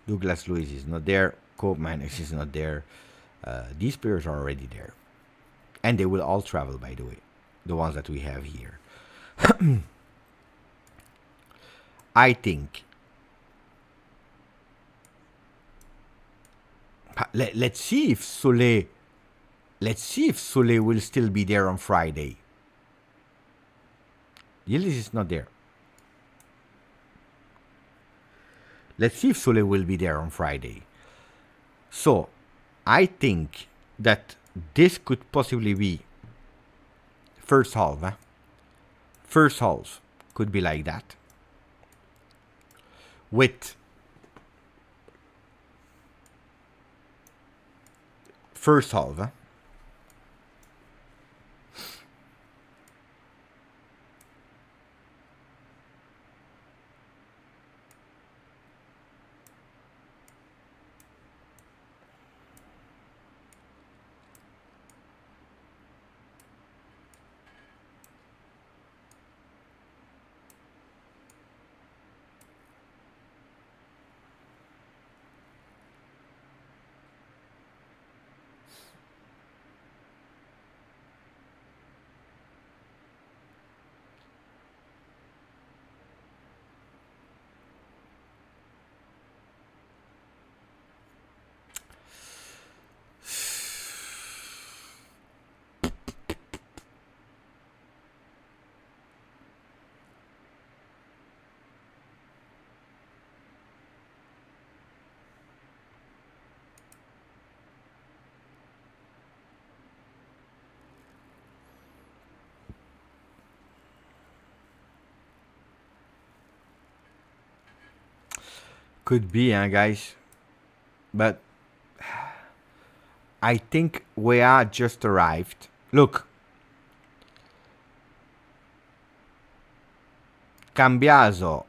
Douglas Luiz is not there. Koopman is not there. These players are already there. And they will all travel, by the way. The ones that we have here. I think. Let's see if Soule. Let's see if Soule will still be there on Friday. Yildiz is not there. Let's see if Soule will be there on Friday. So, I think that this could possibly be first half. First half could be like that. With first half. Could be, guys. But I think we are just arrived. Look. Cambiaso.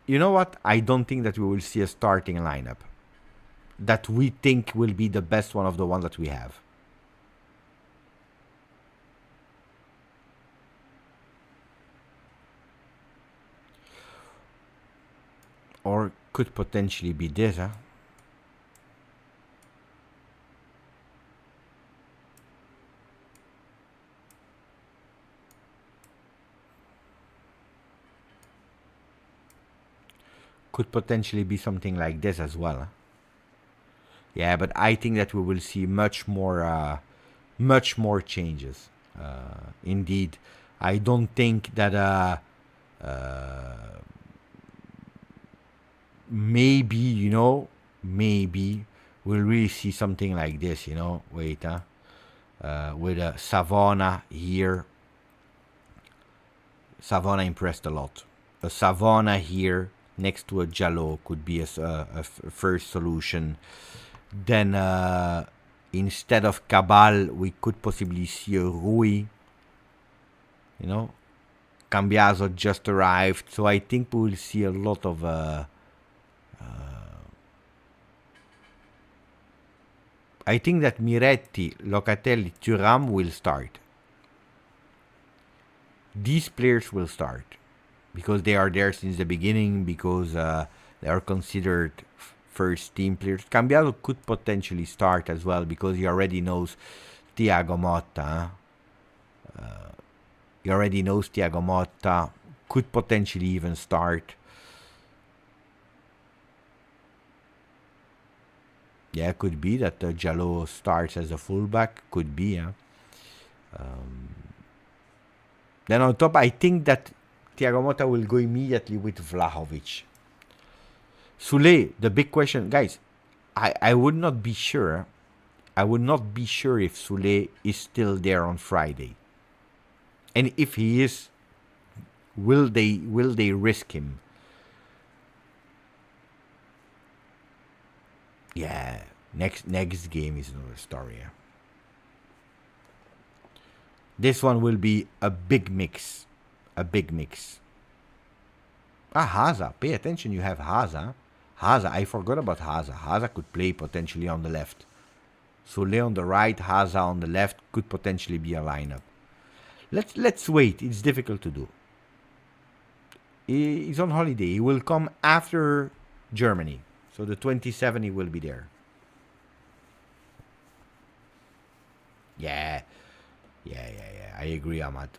You know what? I don't think that we will see a starting lineup that we think will be the best one of the ones that we have. Or could potentially be this, Could potentially be something like this as well. Yeah, but I think that we will see much more changes. Indeed, I don't think that maybe we'll really see something like this. Wait, with a Savona here. Savona impressed a lot. A Savona here next to a Jallo could be a first solution. Then instead of Cabal, we could possibly see a Rui. Cambiaso just arrived, so I think we will see a lot of I think that Miretti, Locatelli, Thuram will start. These players will start because they are there since the beginning, because they are considered first team players. Cambiaso could potentially start as well because he already knows Thiago Motta. Could potentially even start. Yeah, could be that Jallo starts as a fullback. Could be, Then on top, I think that Thiago Motta will go immediately with Vlahovic. Soule, the big question, guys, I would not be sure. I would not be sure if Soule is still there on Friday. And if he is, will they risk him? Yeah, next game is another story. This one will be a big mix. Hasa, pay attention, you have Hasa. I forgot about Hasa. Hasa could play potentially on the left. Soule on the right, Hasa on the left could potentially be a lineup. Let's wait. It's difficult to do. He's on holiday. He will come after Germany. So the 27 he will be there. Yeah. I agree, Ahmad.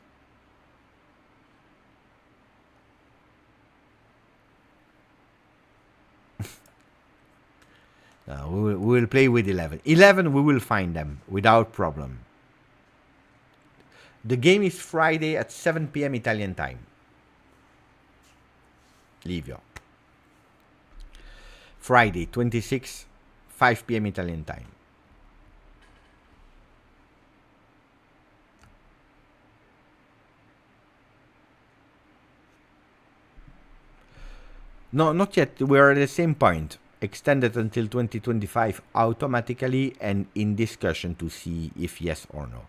We will play with 11. 11, we will find them without problem. The game is Friday at 7 p.m. Italian time. Livio. Friday, 26, 5 p.m. Italian time. No, not yet. We're at the same point. Extended until 2025 automatically and in discussion to see if yes or no.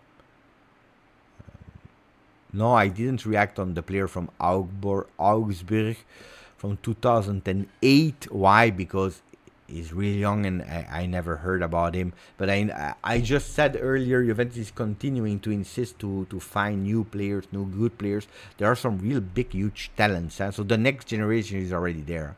No, I didn't react on the player from Augsburg from 2008. Why? Because he's really young and I never heard about him. But I just said earlier, Juventus is continuing to insist to find new players, new good players. There are some real big, huge talents. So the next generation is already there.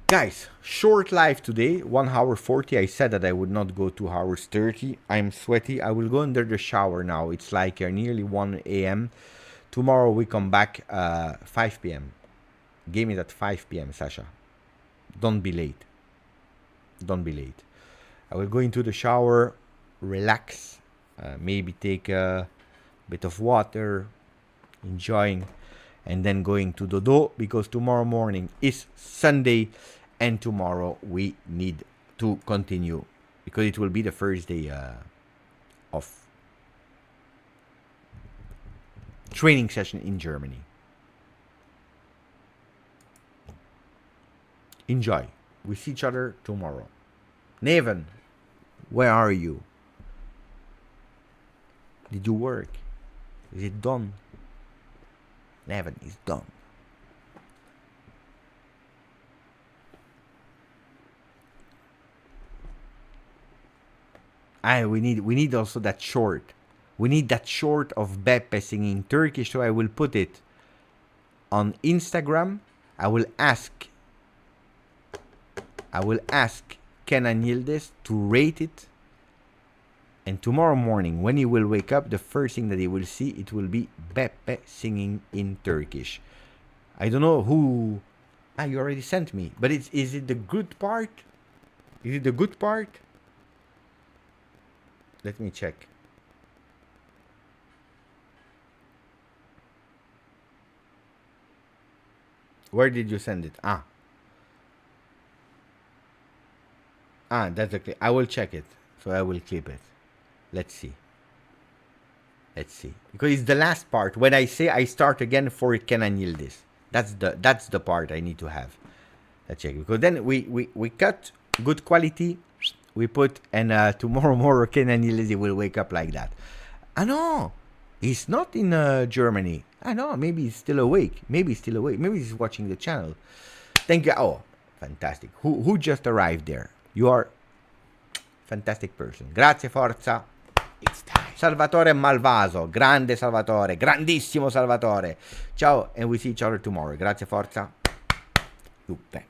Guys, short live today, 1 hour 40. I said that I would not go 2 hours 30. I'm sweaty. I will go under the shower now. It's like nearly 1 a.m. Tomorrow we come back 5 p.m. Game is at 5 p.m. Sasha. Don't be late. Don't be late. I will go into the shower, relax, maybe take a bit of water, enjoying, and then going to Dodo because tomorrow morning is Sunday and tomorrow we need to continue because it will be the first day of training session in Germany. Enjoy. We see each other tomorrow. Neven, where are you? Did you work? Is it done? Neven is done. We need also that short. We need that short of Beppe singing Turkish, so I will put it on Instagram. I will ask Kenan Yildiz to rate it. And tomorrow morning, when he will wake up, the first thing that he will see, it will be Beppe singing in Turkish. I don't know who... you already sent me. But is it the good part? Is it the good part? Let me check. Where did you send it? That's the clip. I will check it. So I will clip it. Let's see. Because it's the last part. When I say I start again for Kenan Yildiz. That's the part I need to have. Let's check. Because then we cut good quality. We put and tomorrow Kenan Yildiz will wake up like that. No. He's not in Germany. No, maybe he's still awake. Maybe he's watching the channel. Thank you. Oh, fantastic. Who just arrived there? You are fantastic person. Grazie, forza. It's time. Salvatore Malvaso. Grande Salvatore. Grandissimo Salvatore. Ciao, and we see each other tomorrow. Grazie, forza. Juve.